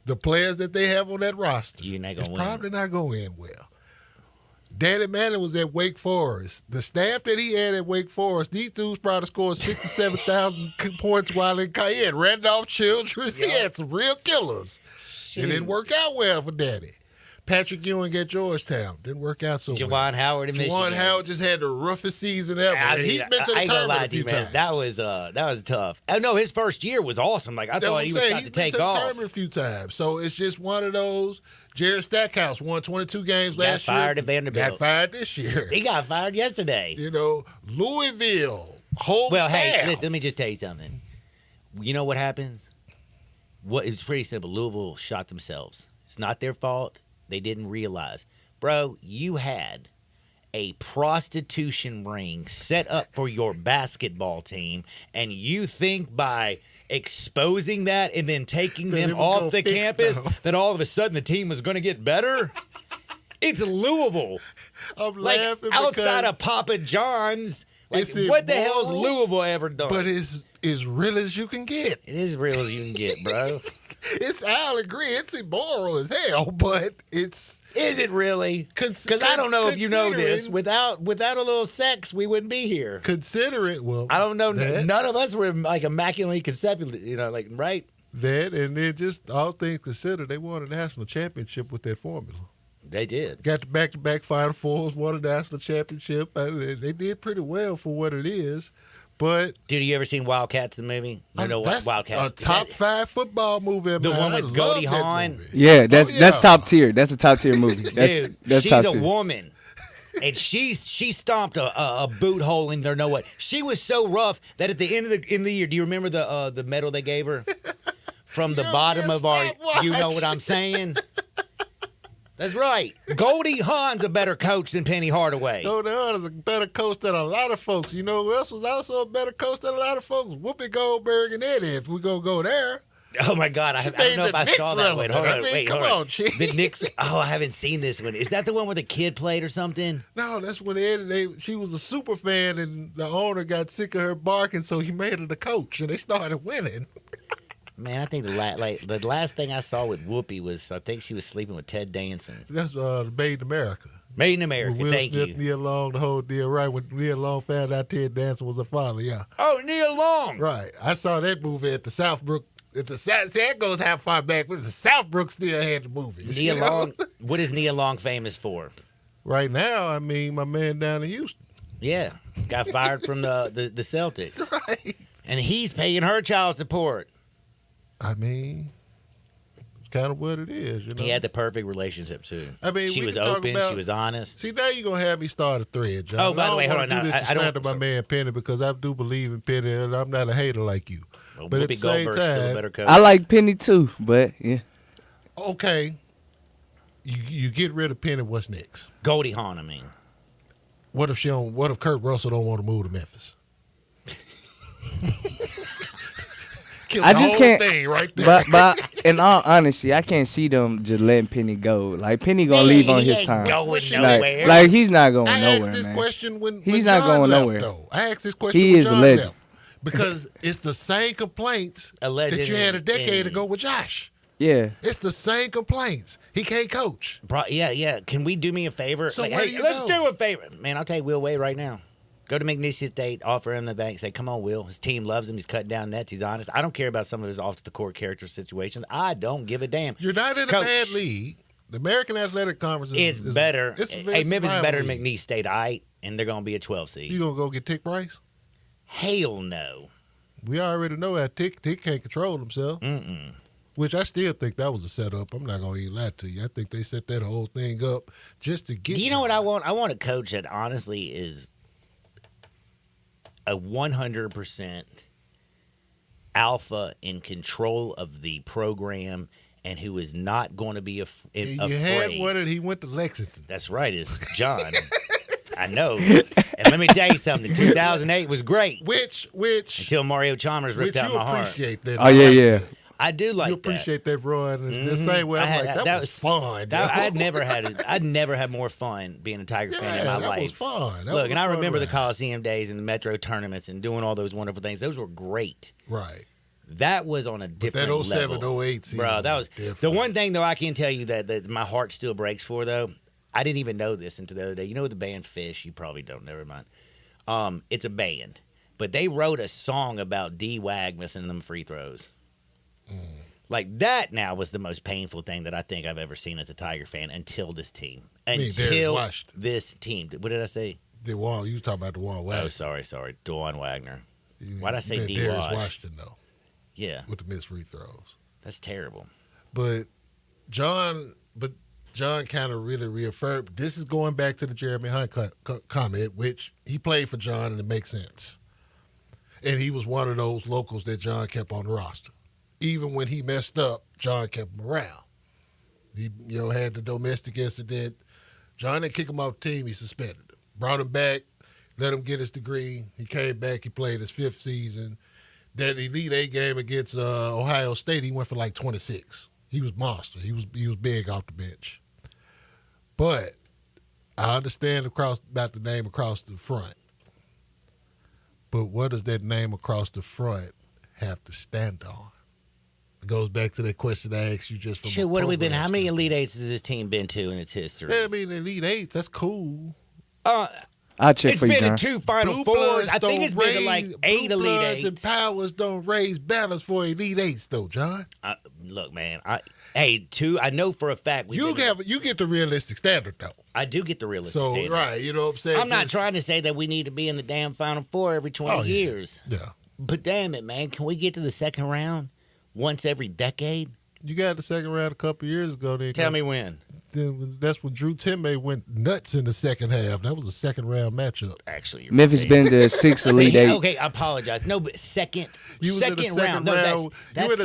the players that they have on that roster, You're not it's gonna win. probably not going to end well. Danny Manning was at Wake Forest. The staff that he had at Wake Forest, these dudes probably scored 67,000 points while in Cayenne. Randolph Childress, he had some real killers. It didn't work out well for Danny. Patrick Ewing at Georgetown didn't work out so well. Juwan Howard in Michigan. Juwan Howard just had the roughest season ever. I And mean, he's been to the I ain't gonna tournament lie a to you, few man. times. That was tough. Oh no, his first year was awesome. Like I That's thought what he I'm was saying. about He's to been take to the off. tournament a few times. So it's just one of those. Jared Stackhouse won 22 games He got last year. fired at Vanderbilt. Got fired this year. He got fired yesterday. You know, Louisville, whole Well, staff. hey, listen, let me just tell you something. You know what happens? It's pretty simple. Louisville shot themselves. It's not their fault. They didn't realize. Bro, you had a prostitution ring set up for your basketball team, and you think by exposing that and then taking That them it was off gonna the fix campus them. that all of a sudden the team was going to get better? It's Louisville. I'm Like, laughing outside because of Papa John's, like, it's what the hell's immoral, Louisville ever done? But it's as real as you can get. It is real as you can get, bro. I'll agree, it's immoral as hell, but it's. Is it really? Because I don't know if you know this. considering- Without a little sex, we wouldn't be here. Consider it, well. I don't know. that- None of us were like immaculately conceived, like, right? That, and then just all things considered, they won a national championship with that formula. They did. Got the back-to-back Final Fours, won a national championship. They did pretty well for what it is. But Dude, you ever seen Wildcats, the movie? You know what that's Wildcats? a top 5 football movie. The man. one I with love Goldie that Hawn? movie. Yeah, that's Oh, that's yeah. top tier. That's a top tier movie. Dude, That's she's top a tier. woman. And she stomped a boot hole in there. No what? She was so rough that at the end of the year, do you remember the medal they gave her from the bottom of our? You know what I'm saying? That's right. Goldie Hawn's a better coach than Penny Hardaway. Goldie Hawn is a better coach than a lot of folks. You know who else was also a better coach than a lot of folks? Whoopi Goldberg and Eddie, if we're going to go there. Oh my God! I She don't know made if I the saw Knicks that one. Hold relevant. on, I mean, wait, come hold on. on, G. The Knicks. Oh, I haven't seen this one. Is that the one where the kid played or something? No, that's when she was a super fan, and the owner got sick of her barking, so he made her the coach, and they started winning. Man, I think the last thing I saw with Whoopi was I think she was sleeping with Ted Danson. That's Made in America. Made in America. With Will Thank Smith, you. Neil Long, the whole deal. Right when Neil Long found out Ted Danson was her father, yeah. Oh, Neil Long. Right. I saw that movie at the Southbrook. See, that goes how far back, but the Southbrook still had the movies. Neil you know? Long. What is Neil Long famous for? Right now, I mean, my man down in Houston. Yeah, got fired from the Celtics, Right. and he's paying her child support. I mean, it's kind of what it is, you know. He had the perfect relationship too. I mean, she we was can talk open. about- She was honest. See, now you're going to have me start a thread, John. Oh, by the way, hold on. I don't Now, do this to I don't- slander my man Penny because I do believe in Penny, and I'm not a hater like you. Well, but at the Whoopi same Goldberg's still a time, better coach. I like Penny too, but yeah. okay, you get rid of Penny, what's next? Goldie Hawn, I mean. What if Kurt Russell don't want to move to Memphis? Kill I the just whole can't. thing right there. But in all honesty, I can't see them just letting Penny go. Like Penny gonna He leave on his ain't time. going Like, nowhere. like he's not going I nowhere, asked this man. question when He's John not going left, nowhere. though. I asked this question He when is a John legend. left because it's the same complaints A legend that you had a decade in- ago with Josh. Yeah. It's the same complaints. He can't coach. Yeah. Can we do me a favor? So Like, where hey, do you let's go? do a favor. Man, I'll take Will Wade right now. Go to McNeese State, offer him the bank, say, come on, Will. His team loves him. He's cutting down nets. He's honest. I don't care about some of his off-the-court character situations. I don't give a damn. You're not in a Coach, bad league. The American Athletic Conference It's is better. It's Hey, Memphis is better than league. McNeese State, all right? And they're going to be a 12 seed. You gonna go get Tick Price? Hell no. We already know that Tick can't control himself. Which I still think that was a setup. I'm not gonna even lie to you. I think they set that whole thing up just to get. You know what I want? I want a coach that honestly is a 100% alpha in control of the program, and who is not going to be afraid. You had one, and he went to Lexington. That's right. It's John. I know. And let me tell you something. 2008 was great. Which until Mario Chalmers ripped out my heart. Appreciate that. Oh yeah. I do like you appreciate that run. The same way, I'm like, that was fun. I'd never had more fun being a Tiger fan in my life. That was fun. Look, and I remember the Coliseum days and the Metro tournaments and doing all those wonderful things. Those were great. Right. That was on a different level. That 07, level. 08 season, bro. That was different. The one thing though I can tell you that my heart still breaks for though. I didn't even know this until the other day. You know the band Fish? You probably don't. Never mind. It's a band, but they wrote a song about D-Wag missing them free throws. Like that now was the most painful thing that I think I've ever seen as a Tiger fan until this team. Until this team. What did I say? DeWan. You talking about DeWan Wagner. Oh, sorry. DeWan Wagner. Why'd I say D-Wash? Darius Washington, though. Yeah. With the missed free throws. That's terrible. But John kind of really reaffirmed. This is going back to the Jeremy Hunt comment, which he played for John, and it makes sense. And he was one of those locals that John kept on the roster. Even when he messed up, John kept him around. He, had the domestic incident. John didn't kick him off the team. He suspended him. Brought him back, let him get his degree. He came back. He played his 5th season. That Elite 8 game against Ohio State, he went for like 26. He was monster. He was big off the bench. But I understand about the name across the front. But what does that name across the front have to stand on? It goes back to that question I asked you just from Shit, what have we been? How many Elite Eights has this team been to in its history? Yeah, I mean, Elite Eights, that's cool. I'll check for you, John. It's been to 2 Final Fours. I think it's been to like 8 Elite Eights. And Powers don't raise banners for Elite Eights, though, John. Look, man. I know for a fact. You get the realistic standard, though. I do get the realistic standard. Right, you know what I'm saying? I'm not trying to say that we need to be in the damn Final Four every 20 years. Yeah. But damn it, man. Can we get to the second round once every decade? You got the second round a couple years ago. Then Tell me when. Then that's when Drew Timme went nuts in the second half. That was a second round matchup. Actually, Memphis been to 6 Elite Eight. Okay, I apologize. No, but second round. You were in the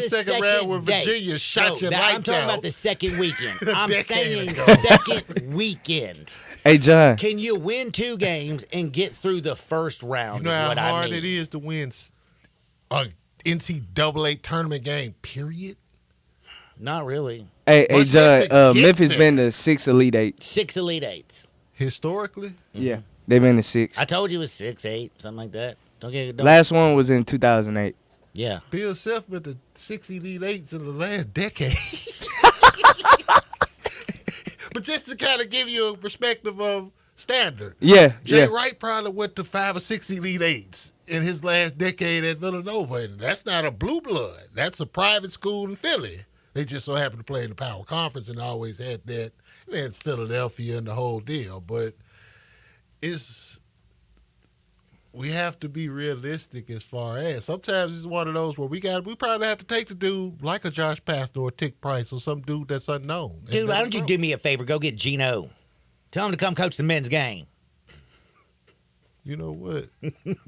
second round where Virginia shot your lights out. I'm talking about the second weekend. I'm saying second weekend. Hey, John. Can you win 2 games and get through the first round? You know how hard it is to win a NCAA tournament game, period? Not really. Hey, John, Memphis been to 6 Elite Eights. 6 Elite Eights. Historically? Yeah, they've been to 6. I told you it was 6, 8, something like that. Don't Last one was in 2008. Yeah. Bill Self went to 6 Elite Eights in the last decade. But just to kind of give you a perspective of standard. Yeah. Jay Wright probably went to 5 or 6 Elite Eights in his last decade at Villanova. And that's not a blue blood. That's a private school in Philly. They just so happened to play in the Power Conference and always had that. And then Philadelphia and the whole deal. But we have to be realistic as far as sometimes it's one of those where we probably have to take the dude like a Josh Pastner or Tick Price or some dude that's unknown. Dude, why don't you do me a favor? Go get Gino. Tell him to come coach the men's game. You know what?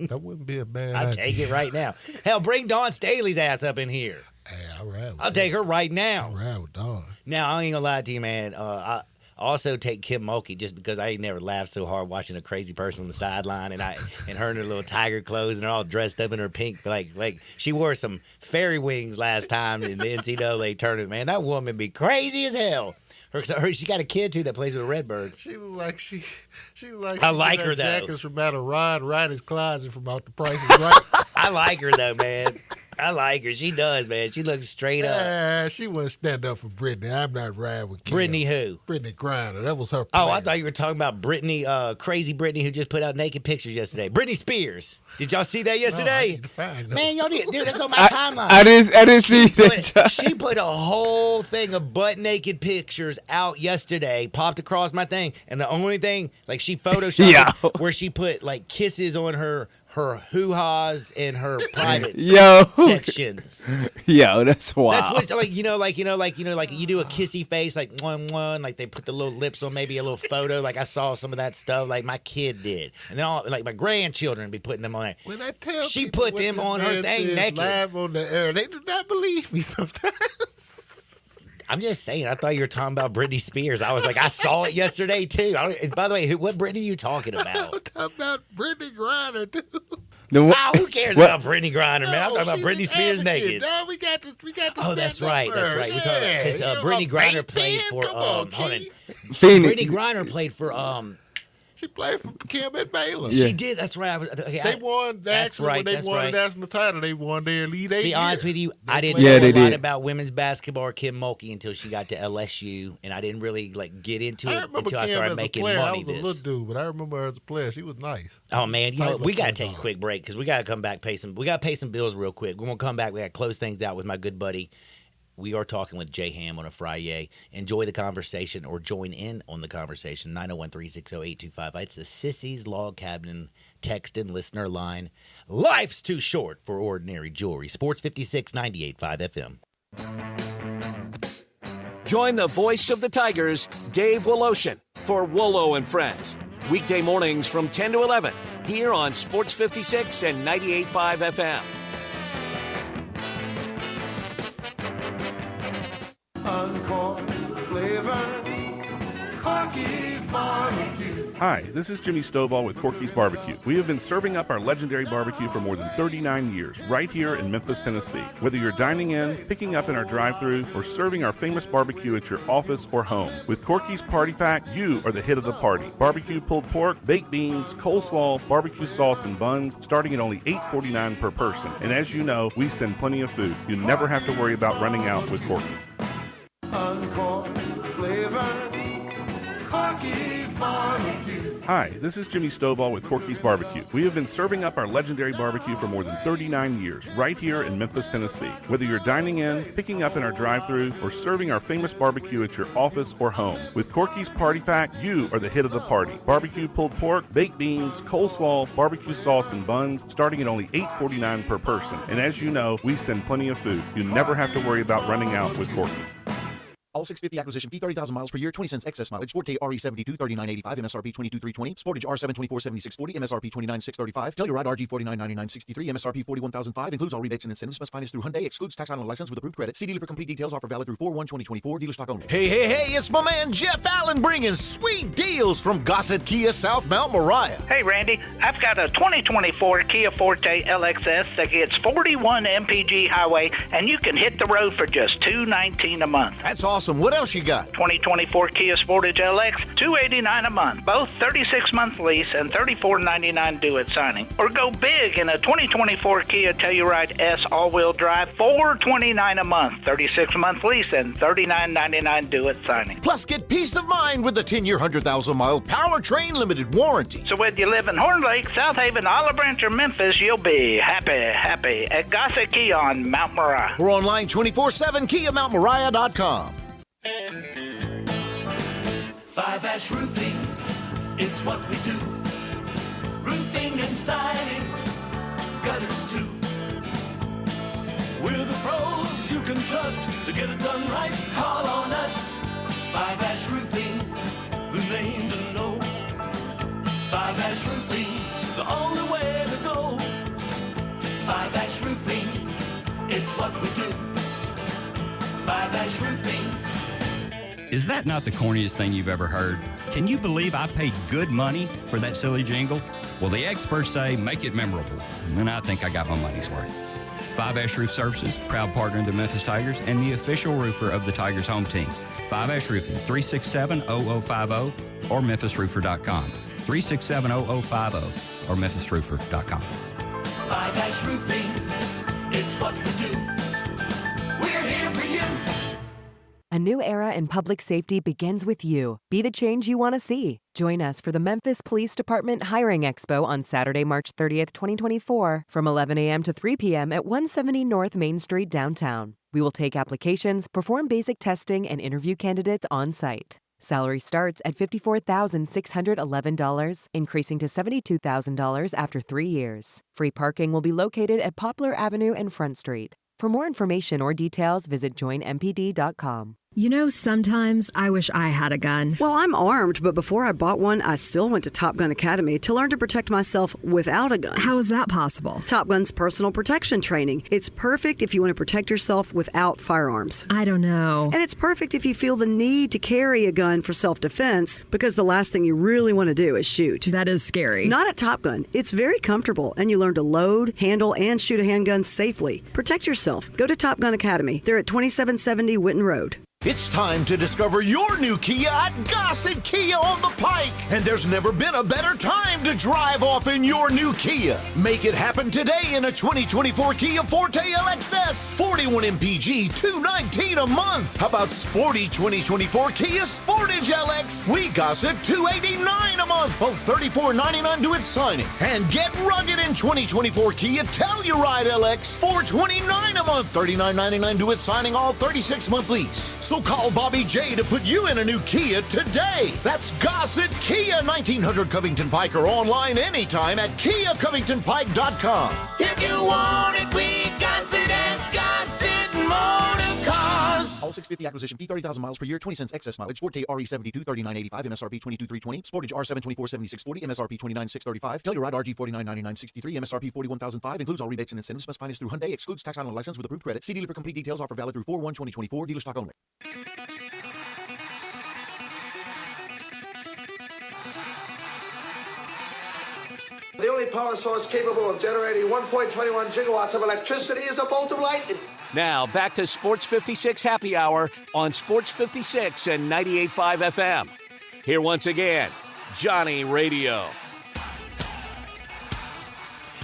That wouldn't be a bad I'll idea. take it right now. Hell, bring Dawn Staley's ass up in here. Hey, all right. I'll take her right now. All right with Dawn. Now, I ain't gonna lie to you, man. I also take Kim Mulkey just because I ain't never laughed so hard watching a crazy person on the sideline and her in her little tiger clothes and they're all dressed up in her pink like she wore some fairy wings last time in the NCAA tournament. Man, that woman be crazy as hell. She got a kid too that plays with the Redbirds. She look like she I like her though. Jackets from out of Roddy's closet from out the Price is Right. I like her though, man. I like her. She does, man. She looks straight up. She wouldn't stand up for Brittany. I'm not riding with Kim. Brittany who? Brittany Griner. That was her plan. Oh, I thought you were talking about Brittany, crazy Brittany who just put out naked pictures yesterday. Britney Spears. Did y'all see that yesterday? No, man, y'all did. Dude, that's on my timeline. I didn't see that. She put a whole thing of butt naked pictures out yesterday, popped across my thing, and the only thing, like she photoshopped where she put like kisses on her her hoo-has in her private Yo. sections. Yo, that's wild. That's what, like you do a kissy face, like one, like they put the little lips on maybe a little photo. Like I saw some of that stuff, like my kid did, and then all like my grandchildren be putting them on there. When I tell she people put what them this on her man thing says naked. live on the air, they do not believe me sometimes. I'm just saying. I thought you were talking about Britney Spears. I was like, I saw it yesterday too. By the way, what Britney are you talking about? I'm talking about Brittany Griner, dude. Who cares about Brittany Griner, man? I'm talking about Britney Spears naked. No, we got this. Oh, that's right. That's right. Yeah. Because Brittany Griner played for. Phoenix. Brittany Griner played for. She played for Kim and Baylor. She did. That's right. They won. When they won the national title, they won their Elite Eight. To be honest with you, I didn't Yeah, know they a lot did. about women's basketball or Kim Mulkey until she got to LSU, and I didn't really like get into it until I started making money. I was a little dude, but I remember her as a player. She was nice. Oh man, we gotta take a quick break because we gotta come back we gotta pay some bills real quick. We're gonna come back. We gotta close things out with my good buddy. We are talking with Jay Ham on a Friday. Enjoy the conversation or join in on the conversation. 901-360-8255. It's the Sissy's Log Cabin text and listener line. Life's too short for ordinary jewelry. Sports 56 98.5 FM. Join the voice of the Tigers, Dave Woloshin, for Wolo and Friends. Weekday mornings from 10 to 11 here on Sports 56 and 98.5 FM. Uncorn flavored Corky's barbecue. Hi, this is Jimmy Stovall with Corky's Barbecue. We have been serving up our legendary barbecue for more than 39 years, right here in Memphis, Tennessee. Whether you're dining in, picking up in our drive-thru, or serving our famous barbecue at your office or home, with Corky's Party Pack, you are the hit of the party. Barbecue pulled pork, baked beans, coleslaw, barbecue sauce, and buns, starting at only $8.49 per person. And as you know, we send plenty of food. You never have to worry about running out with Corky. Uncorn flavored Corky's barbecue. Hi, this is Jimmy Stovall with Corky's Barbecue. We have been serving up our legendary barbecue for more than 39 years, right here in Memphis, Tennessee. Whether you're dining in, picking up in our drive-thru, or serving our famous barbecue at your office or home, with Corky's Party Pack, you are the hit of the party. Barbecue pulled pork, baked beans, coleslaw, barbecue sauce, and buns, starting at only $8.49 per person. And as you know, we send plenty of food. You never have to worry about running out with Corky. All 650 acquisition fee, 30,000 miles per year, 20 cents excess mileage. Forte RE72, 39.85, MSRP 22,320. Sportage R7, 76.40, MSRP 29,635. Telluride RG 49.9963, MSRP 41,005. Includes all rebates and incentives. Must finance through Hyundai. Excludes tax on license with approved credit. See dealer for complete details. Offer valid through 4/1/2024. Dealer stock only. Hey, it's my man Jeff Allen bringing sweet deals from Gossett Kia South Mount Moriah. Hey, Randy, I've got a 2024 Kia Forte LXS that gets 41 MPG highway, and you can hit the road for just $219 a month. That's awesome. What else you got? 2024 Kia Sportage LX, $289 a month. Both 36-month lease and $34.99 due at signing. Or go big in a 2024 Kia Telluride S all-wheel drive, $429 a month. 36-month lease and $39.99 due at signing. Plus, get peace of mind with the 10-year, 100,000-mile powertrain limited warranty. So whether you live in Horn Lake, South Haven, Olive Branch, or Memphis, you'll be happy at Gossett Kia on Mount Moriah. We're online 24/7, KiaMountMoriah.com. 5-Ash Roofing, it's what we do. Roofing and siding, gutters too. We're the pros you can trust to get it done right. Call on us. 5-Ash Roofing, the name to know. 5-Ash Roofing, the only way to go. 5-Ash Roofing, it's what we do. 5-Ash Roofing. Is that not the corniest thing you've ever heard? Can you believe I paid good money for that silly jingle? Well, the experts say make it memorable, and I think I got my money's worth. 5-Ash Roof Services, proud partner of the Memphis Tigers and the official roofer of the Tigers home team. 5-Ash Roofing, 367-0050 or memphisroofer.com. 367-0050 or memphisroofer.com. 5-Ash Roofing, it's what we do. We're here for you. A new era in public safety begins with you. Be the change you want to see. Join us for the Memphis Police Department Hiring Expo on Saturday, March 30th, 2024, from 11 a.m. to 3 p.m. at 170 North Main Street, downtown. We will take applications, perform basic testing, and interview candidates on site. Salary starts at $54,611, increasing to $72,000 after 3 years. Free parking will be located at Poplar Avenue and Front Street. For more information or details, visit joinmpd.com. You know, sometimes I wish I had a gun. Well, I'm armed, but before I bought one, I still went to Top Gun Academy to learn to protect myself without a gun. How is that possible? Top Gun's personal protection training. It's perfect if you want to protect yourself without firearms. I don't know. And it's perfect if you feel the need to carry a gun for self-defense, because the last thing you really want to do is shoot. That is scary. Not at Top Gun. It's very comfortable, and you learn to load, handle, and shoot a handgun safely. Protect yourself. Go to Top Gun Academy. They're at 2770 Witten Road. It's time to discover your new Kia at Gossett Kia on the Pike. And there's never been a better time to drive off in your new Kia. Make it happen today in a 2024 Kia Forte LXS. 41 MPG, $219 a month. How about sporty 2024 Kia Sportage LX? We gossip $289 a month. Both $34.99 to its signing. And get rugged in 2024 Kia Telluride LX. $429 a month. $39.99 to its signing, all 36-month lease. So call Bobby J to put you in a new Kia today. That's Gossett Kia, 1900 Covington Pike, or online anytime at KiaCovingtonPike.com. If you want it, we got it at Gossett Motor Cars. All 650 acquisition fee, 30,000 miles per year, 20 cents excess mileage. Forte RE72, $39.85, MSRP $22,320. Sportage R7, $24,7640, MSRP $29,635. Telluride RG $49,9963, MSRP $41,005. Includes all rebates and incentives. Must finance through Hyundai. Excludes tax on license with approved credit. See dealer for complete details. Offer valid through 4/1/2024. Dealer stock only. The only power source capable of generating 1.21 gigawatts of electricity is a bolt of lightning. Now, back to Sports 56 Happy Hour on Sports 56 and 98.5 FM. Here once again, Johnny Radio.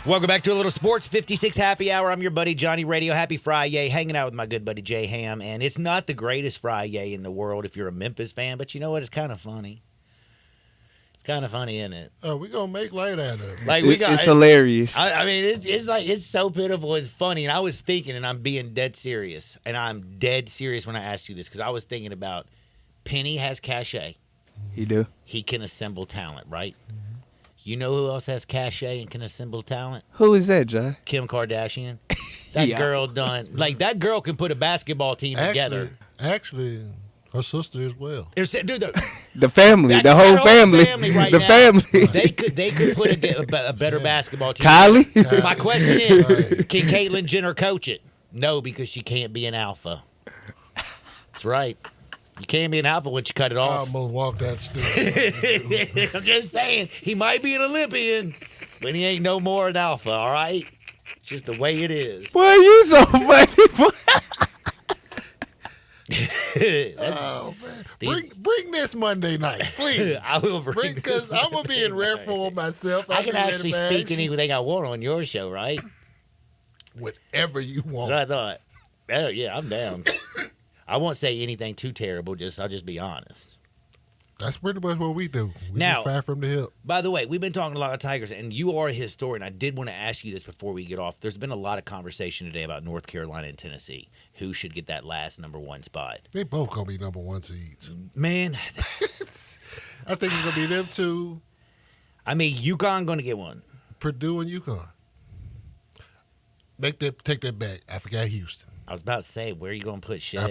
Welcome back to a little Sports 56 Happy Hour. I'm your buddy Johnny Radio. Happy Friday. Hanging out with my good buddy Jay Ham. And it's not the greatest Friday in the world if you're a Memphis fan, but you know what? It's kind of funny. It's kind of funny, isn't it? Oh, we're going to make light out of it. Like it's hilarious. I mean, it's like, it's so pitiful. It's funny. And I was thinking, and I'm being dead serious, and I'm dead serious when I asked you this, because I was thinking about Penny has cachet. He do. He can assemble talent, right? You know who else has cachet and can assemble talent? Who is that, John? Kim Kardashian. That girl done. Like, that girl can put a basketball team together. Actually, her sister as well. Dude, the family, the whole family, right the now, family. They could put a better basketball team. Kylie? My question is, can Caitlyn Jenner coach it? No, because she can't be an alpha. That's right. You can't be an alpha once you cut it I off. almost walked out the studio. I'm just saying, he might be an Olympian, but he ain't no more an alpha, all right? It's just the way it is. Boy, you so funny, boy. Oh, man. Bring this Monday night, please. I will bring because I'm going to be in rare form myself. I can actually speak anything I want on your show, right? Whatever you want. That's what I thought. Oh, yeah, I'm down. I won't say anything too terrible. I'll just be honest. That's pretty much what we do. We Now, just fire from the hip. By the way, we've been talking a lot of Tigers, and you are a historian. I did want to ask you this before we get off. There's been a lot of conversation today about North Carolina and Tennessee. Who should get that last number one spot? They both going to be number one seeds. Man. I think it's going to be them two. I mean, UConn going to get one. Purdue and UConn. Take that back. I forgot Houston. I was about to say, where are you going to put shit? I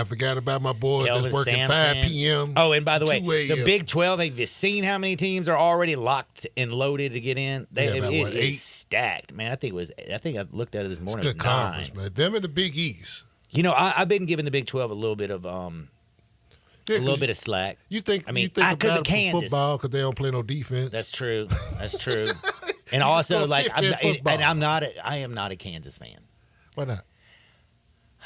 forgot about my boys Kelvin that's working Sampson. 5 p.m. Oh, and by the way, 2 a.m. the Big 12, have you seen how many teams are already locked and loaded to get in? About, it 8? is stacked, man. I think I looked at it this morning. It's good conference, man. Them in the Big East. You know, I've been giving the Big 12 a little bit of of slack. You think? I mean, you think because about of it for Kansas football because they don't play no defense. That's true. That's true. And also, like, I am not a Kansas fan. Why not?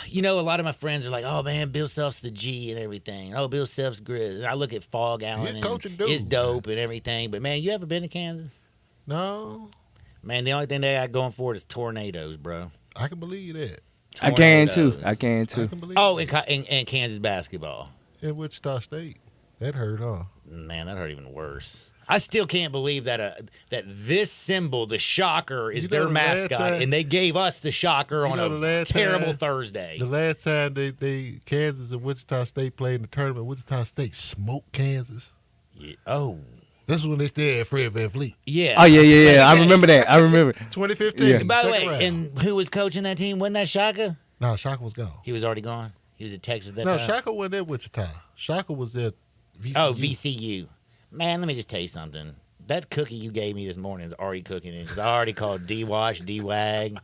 You know, a lot of my friends are like, "Oh man, Bill Self's the G and everything. Oh, Bill Self's great." And I look at Fog Allen and it's dope and everything. But man, you ever been to Kansas? No. Man, the only thing they got going for it is tornadoes, bro. I can believe that. I can too. I can Oh, and Kansas basketball. In Wichita State, that hurt, huh? Man, that hurt even worse. I still can't believe that that this symbol, the Shocker, is their the last mascot, time- and they gave us the Shocker on the a last terrible time- Thursday. The last time they Kansas and Wichita State played in the tournament, Wichita State smoked Kansas. Yeah. Oh. This is when they still had Fred VanVleet. Yeah. Oh, yeah. I remember that. I remember. 2015. Yeah. By the way, second round. and who was coaching that team? Wasn't that Shaka? No, Shaka was gone. He was already gone. He was at Texas at that No, time. Shaka wasn't at Wichita. Shaka was at VCU. Oh, VCU. Man, let me just tell you something. That cookie you gave me this morning is already cooking it because I already called D-Wash, D-Wag.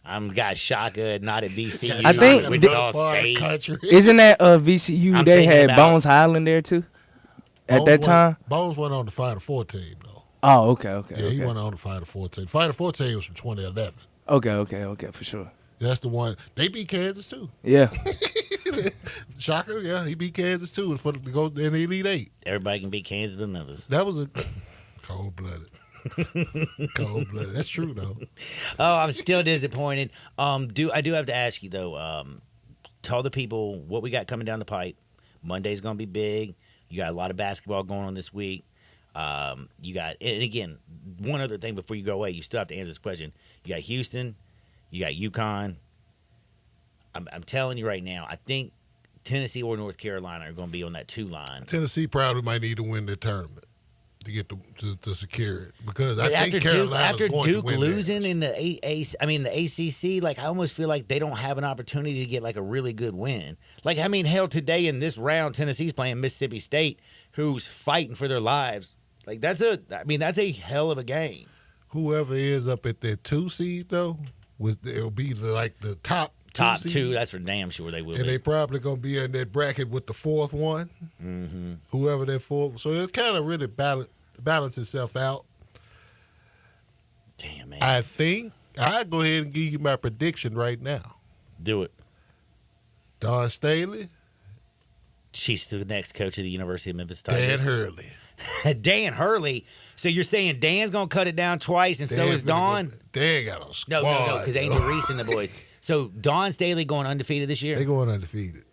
I'm got Shaka, not at VCU. I think- Wichita State. Isn't that VCU? I'm They thinking had about- Bones Highland there too. At that time. Bones went on the Final Four team, though. Oh, okay. Yeah, he went on the Final Four team. Final Four team was from 2011. Okay, for sure. That's the one. They beat Kansas, too. Yeah. Shocker, yeah, he beat Kansas, too, for to go in the Elite Eight. Everybody can beat Kansas but Memphis. That was a cold-blooded. Cold-blooded. That's true, though. Oh, I'm still disappointed. I do have to ask you though. Tell the people what we got coming down the pipe. Monday's gonna be big. You got a lot of basketball going on this week. You got, and again, one other thing before you go away, you still have to answer this question. You got Houston, you got UConn. I'm telling you right now, I think Tennessee or North Carolina are going to be on that 2 line. Tennessee probably might need to win the tournament to get to secure it because I After think Carolina's after going Duke to win losing in the the ACC, like I almost feel like they don't have an opportunity to get like a really good win. Like I mean, hell, today in this round, Tennessee's playing Mississippi State, who's fighting for their lives. Like that's a hell of a game. Whoever is up at that 2 seed though, it'll be the top Top two, that's for damn sure they will. and they probably gonna be in that bracket with the 4th one. Mm-hmm. Whoever that 4th, so it kind of really balance itself out. Damn man, I think I'll go ahead and give you my prediction right now. Do it. Don Staley, She's the next coach of the University of Memphis Dan Tigers. Hurley. Dan Hurley. So you're saying Dan's gonna cut it down twice, and so Dan's is gonna Don? Dan got a squad. No, because Angel Reese and the boys. So Don Staley going undefeated this year? They going undefeated.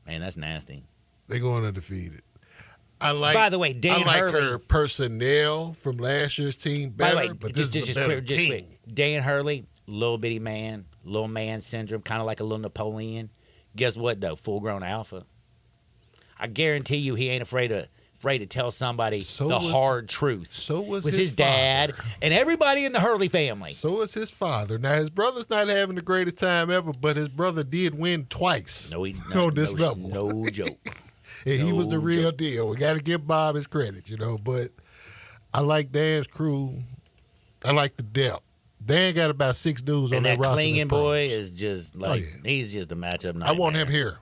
Man, that's nasty. They going undefeated. I like. By the way, Dan I like Hurley. her personnel from last year's team By better, the way, but this is a better team. quick. Dan Hurley, little bitty man, little man syndrome, kind of like a little Napoleon. Guess what though? Full grown alpha. I guarantee you, he ain't afraid to tell somebody hard truth. So was his dad and everybody in the Hurley family. So is his father. Now his brother's not having the greatest time ever, but his brother did win twice. No, on this level. No joke. And he was the No real joke. deal. We got to give Bob his credit, But I like Dan's crew. I like the depth. Dan got about 6 dudes on And that that roster. clinging that's boy pros. is just like he's just a matchup nightmare. I want him here.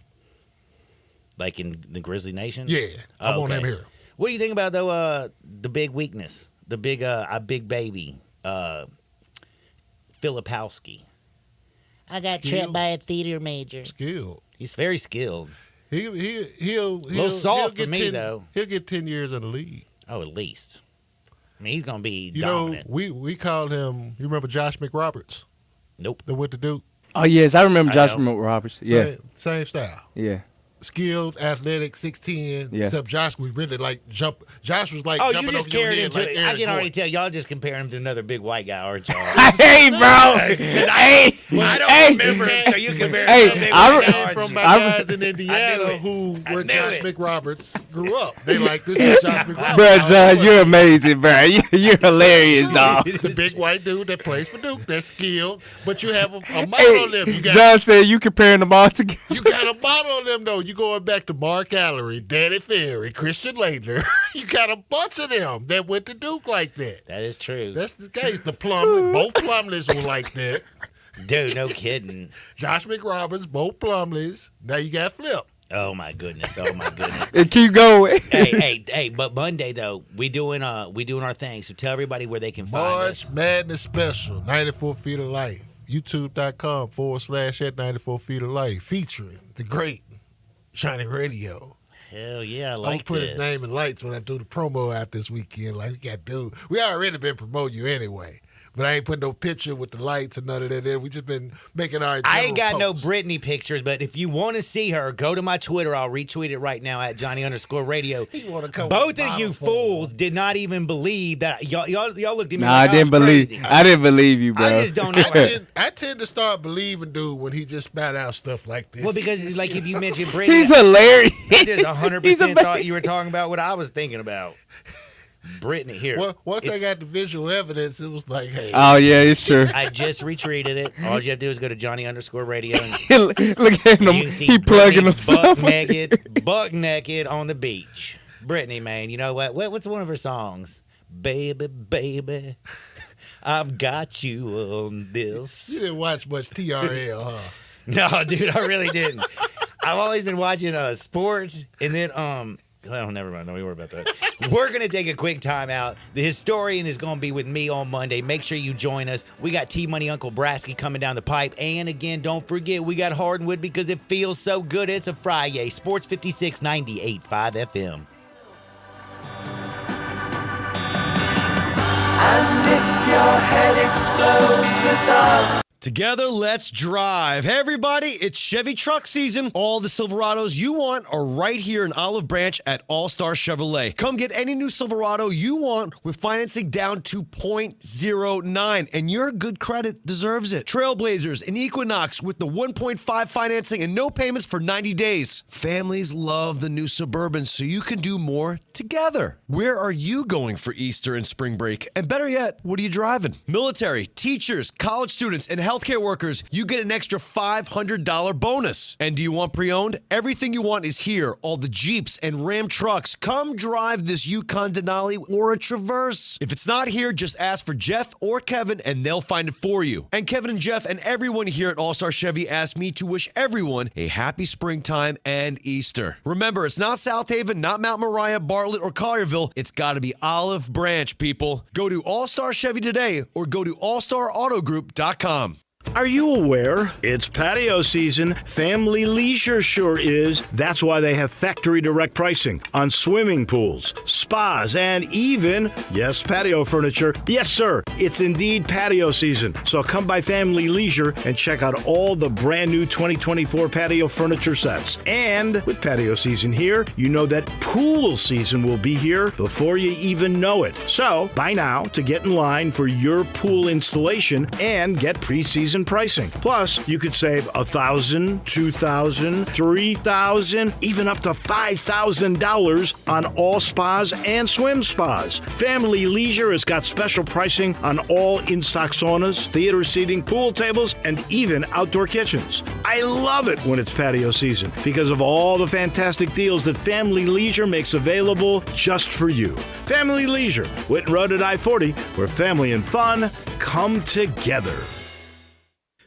Like in the Grizzly Nation? Yeah, I want him Okay. here. What do you think about though the big weakness? The big big baby, Filipowski. I got trapped by a theater major. Skilled. He's very skilled. He'll little soft he'll for me, get 10 though. He'll get 10 years in the league. Oh, at least. I mean, he's gonna be You dominant. know, we called him. You remember Josh McRoberts? Nope. That went to Duke. Oh yes, I remember Josh know. Roberts. Yeah, Same style. yeah. Skilled, athletic, 6'10". Yeah. Except Josh was really like jump. Josh was like Oh, you jumping just over your carried head him to like it. I Aaron can already Gordon. tell y'all just comparing him to another big white guy, aren't y'all? Hey, bro. I don't remember him, so you compare him to a big white guy, aren't From you? my I- guys in I Indiana knew it. who I were knew Josh it. McRoberts grew up. They like this is Josh McRoberts. Bro, John, you're amazing, bro. You're hilarious, dog. The big white dude that plays for Duke, that's skilled, but you have a model Hey, on them. You got John said you comparing them all together. You got a model on them, though. You going back to Mark Allery, Danny Ferry, Christian Laettner. You got a bunch of them that went to Duke like that. That is true. That's the case. The Plumlee, both Plumleys were like that. Dude, no kidding. Josh McRoberts, both Plumleys. Now you got Flip. Oh my goodness. Oh my goodness. And keep going. hey, but Monday though, we doing our thing. So tell everybody where they can find us. March Madness Special, 94 Feet of Life. YouTube.com/at 94 Feet of Life. Featuring the great Shining Radio. Hell yeah, I I'm like gonna put this. his name in lights when I do the promo out this weekend. Like we got dude. We already been promoting you anyway. But I ain't put no picture with the lights and none of that there. We just been making our I ain't got posts. no Brittany pictures, but if you want to see her, go to my Twitter. I'll retweet it right now at Johnny_radio. Both of you fools did not even believe that. Y'all looked at me like I didn't believe. crazy. I didn't believe you, bro. I just don't know. I tend to start believing dude when he just spat out stuff like this. Well, because like if you mentioned Brittany, He's hilarious. I just 100% thought amazing. you were talking about what I was thinking about. Brittany here. Well, once I got the visual evidence, it was like, hey. Oh yeah, it's true. I just retweeted it. All you have to do is go to Johnny_radio and Look at him. you can see He plugging Brittany himself. buck naked on the beach. Brittany, man, you know what? What's one of her songs? Baby, baby, I've got you on this. You didn't watch much TRL, huh? No, dude, I really didn't. I've always been watching sports, and then well, never mind. Don't worry about that. We're going to take a quick time out. The historian is going to be with me on Monday. Make sure you join us. We got T-Money Uncle Brasky coming down the pipe. And again, don't forget, we got Hardwood because it feels so good. It's a Friday. Sports 56 98.5 FM. And if your head explodes with us. Together, let's drive. Hey, everybody, it's Chevy truck season. All the Silverados you want are right here in Olive Branch at All-Star Chevrolet. Come get any new Silverado you want with financing down to 0.09, and your good credit deserves it. Trailblazers and Equinox with the 1.5 financing and no payments for 90 days. Families love the new Suburban, so you can do more together. Where are you going for Easter and spring break? And better yet, what are you driving? Military, teachers, college students, and healthcare workers, you get an extra $500 bonus. And do you want pre-owned? Everything you want is here. All the Jeeps and Ram trucks. Come drive this Yukon Denali or a Traverse. If it's not here, just ask for Jeff or Kevin and they'll find it for you. And Kevin and Jeff and everyone here at All-Star Chevy asked me to wish everyone a happy springtime and Easter. Remember, it's not South Haven, not Mount Moriah, Bartlett, or Collierville. It's got to be Olive Branch, people. Go to All-Star Chevy today or go to allstarautogroup.com. Are you aware? It's patio season. Family Leisure sure is. That's why they have factory direct pricing on swimming pools, spas, and even, yes, patio furniture. Yes, sir, it's indeed patio season. So come by Family Leisure and check out all the brand new 2024 patio furniture sets. And with patio season here, you know that pool season will be here before you even know it. So buy now to get in line for your pool installation and get pre-season pricing. Plus, you could save $1,000, $2,000, $3,000, even up to $5,000 on all spas and swim spas. Family Leisure has got special pricing on all in-stock saunas, theater seating, pool tables, and even outdoor kitchens. I love it when it's patio season because of all the fantastic deals that Family Leisure makes available just for you. Family Leisure, Whitten Road at I-40, where family and fun come together.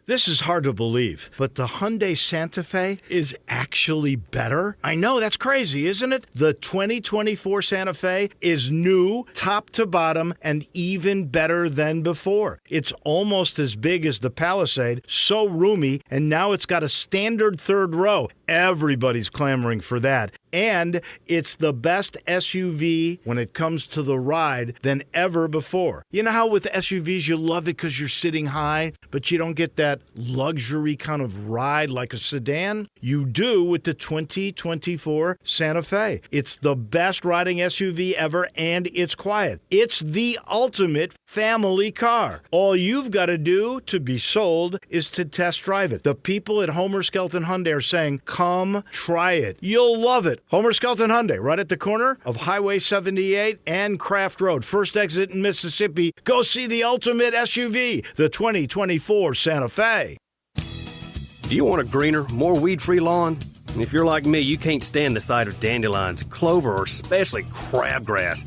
This is hard to believe, but the Hyundai Santa Fe is actually better. I know, that's crazy, isn't it? The 2024 Santa Fe is new, top to bottom, and even better than before. It's almost as big as the Palisade, so roomy, and now it's got a standard third row. Everybody's clamoring for that. And it's the best SUV when it comes to the ride than ever before. You know how with SUVs you love it because you're sitting high, but you don't get that luxury kind of ride like a sedan? You do with the 2024 Santa Fe. It's the best riding SUV ever, and it's quiet. It's the ultimate family car. All you've got to do to be sold is to test drive it. The people at Homer Skelton Hyundai are saying, come try it. You'll love it. Homer Skelton Hyundai, right at the corner of Highway 78 and Craft Road. First exit in Mississippi. Go see the ultimate SUV, the 2024 Santa Fe. Do you want a greener, more weed-free lawn? If you're like me, you can't stand the sight of dandelions, clover, or especially crabgrass.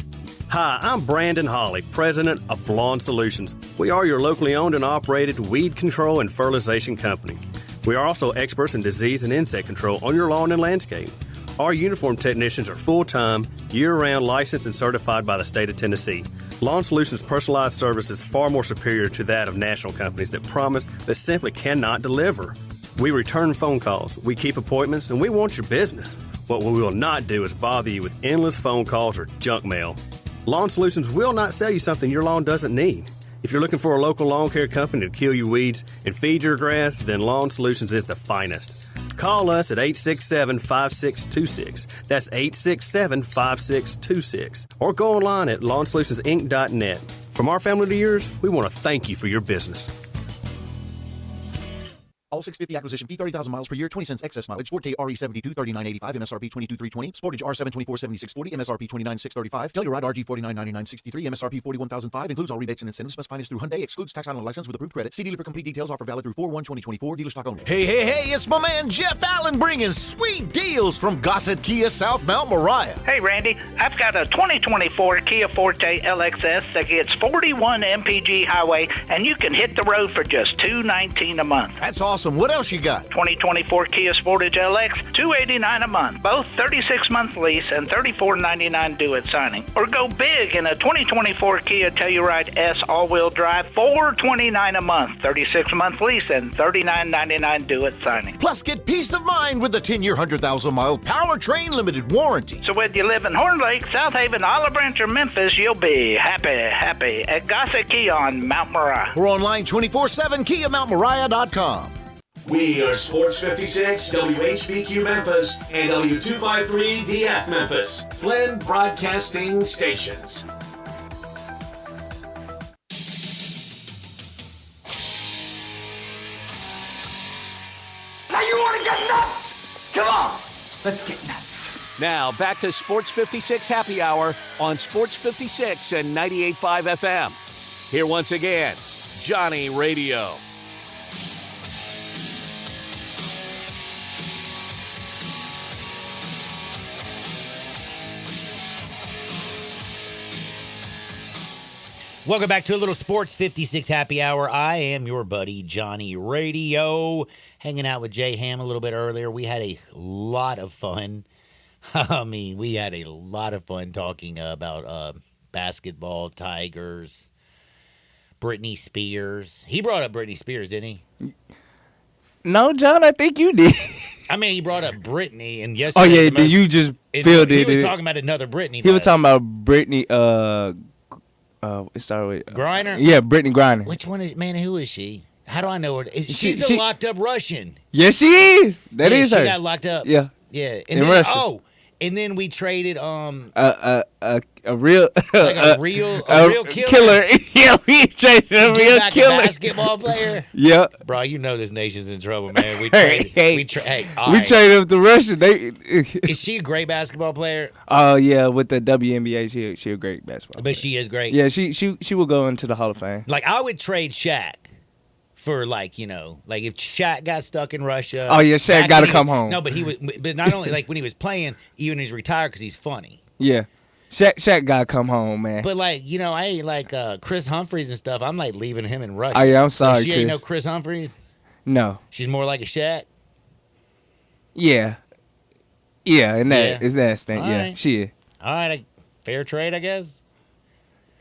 Hi, I'm Brandon Holly, president of Lawn Solutions. We are your locally owned and operated weed control and fertilization company. We are also experts in disease and insect control on your lawn and landscape. Our uniformed technicians are full-time, year-round licensed and certified by the state of Tennessee. Lawn Solutions' personalized service is far more superior to that of national companies that promise but simply cannot deliver. We return phone calls, we keep appointments, and we want your business. What we will not do is bother you with endless phone calls or junk mail. Lawn Solutions will not sell you something your lawn doesn't need. If you're looking for a local lawn care company to kill your weeds and feed your grass, then Lawn Solutions is the finest. Call us at 867-5626. That's 867-5626. Or go online at lawnsolutionsinc.net. From our family to yours, we want to thank you for your business. All 650 acquisition fee, 30,000 miles per year, 20 cents excess mileage. Forte RE72, 39.85, MSRP 22,320. Sportage R7 24, 76.40, MSRP 29,635. Telluride RG 49.9963, MSRP 41,005. Includes all rebates and incentives. Best finance through Hyundai. Excludes tax on license with approved credit. See dealer for complete details. Offer valid through 4/1/2024. Dealer stock only. Hey, it's my man Jeff Allen bringing sweet deals from Gossett Kia South Mount Moriah. Hey, Randy, I've got a 2024 Kia Forte LXS that gets 41 MPG highway, and you can hit the road for just $219 a month. That's awesome. What else you got? 2024 Kia Sportage LX, $289 a month. Both 36-month lease and $34.99 due at signing. Or go big in a 2024 Kia Telluride S all-wheel drive, $429 a month. 36-month lease and $39.99 due at signing. Plus, get peace of mind with the 10-year, 100,000-mile powertrain limited warranty. So whether you live in Horn Lake, South Haven, Olive Branch, or Memphis, you'll be happy at Gossett Kia on Mount Moriah. We're online 24/7, KiaMountMoriah.com. We are Sports 56, WHBQ Memphis, and W253DF Memphis, Flynn Broadcasting Stations. Now you want to get nuts? Come on, let's get nuts. Now, back to Sports 56 Happy Hour on Sports 56 and 98.5 FM. Here once again, Johnny Radio. Welcome back to a little Sports 56 Happy Hour. I am your buddy, Johnny Radio. Hanging out with Jay Ham a little bit earlier. We had a lot of fun. We had a lot of fun talking about basketball, Tigers, Britney Spears. He brought up Britney Spears, didn't he? No, John, I think you did. He brought up Britney, and yesterday. Oh, yeah, you just filled it. He was talking about another Britney. He was talking about Britney, it started with Griner? Yeah, Brittany Griner. Which one is, man, who is she? How do I know her? She's the locked up Russian. Yes, she is. That is her. She got locked up. Yeah. Yeah. In Russia. And then we traded a real like a real killer. Yeah, we traded a real killer. A basketball player. Yeah. Bro, you know this nation's in trouble, man. We traded up the Russian. Is she a great basketball player? Oh yeah, with the WNBA, she a great basketball player. But she is great. Yeah, she will go into the Hall of Fame. Like I would trade Shaq for if Shaq got stuck in Russia. Oh yeah, Shaq got to come home. No, but but not only like when he was playing, even when he's retired because he's funny. Yeah. Shaq got to come home, man. But I ain't like Chris Humphries and stuff. I'm like leaving him in Russia. Oh yeah, I'm sorry, so she Chris. ain't no Chris Humphries? No. She's more like a Shaq? Yeah. Yeah, in that thing. All yeah, right. she is. All right, fair trade, I guess.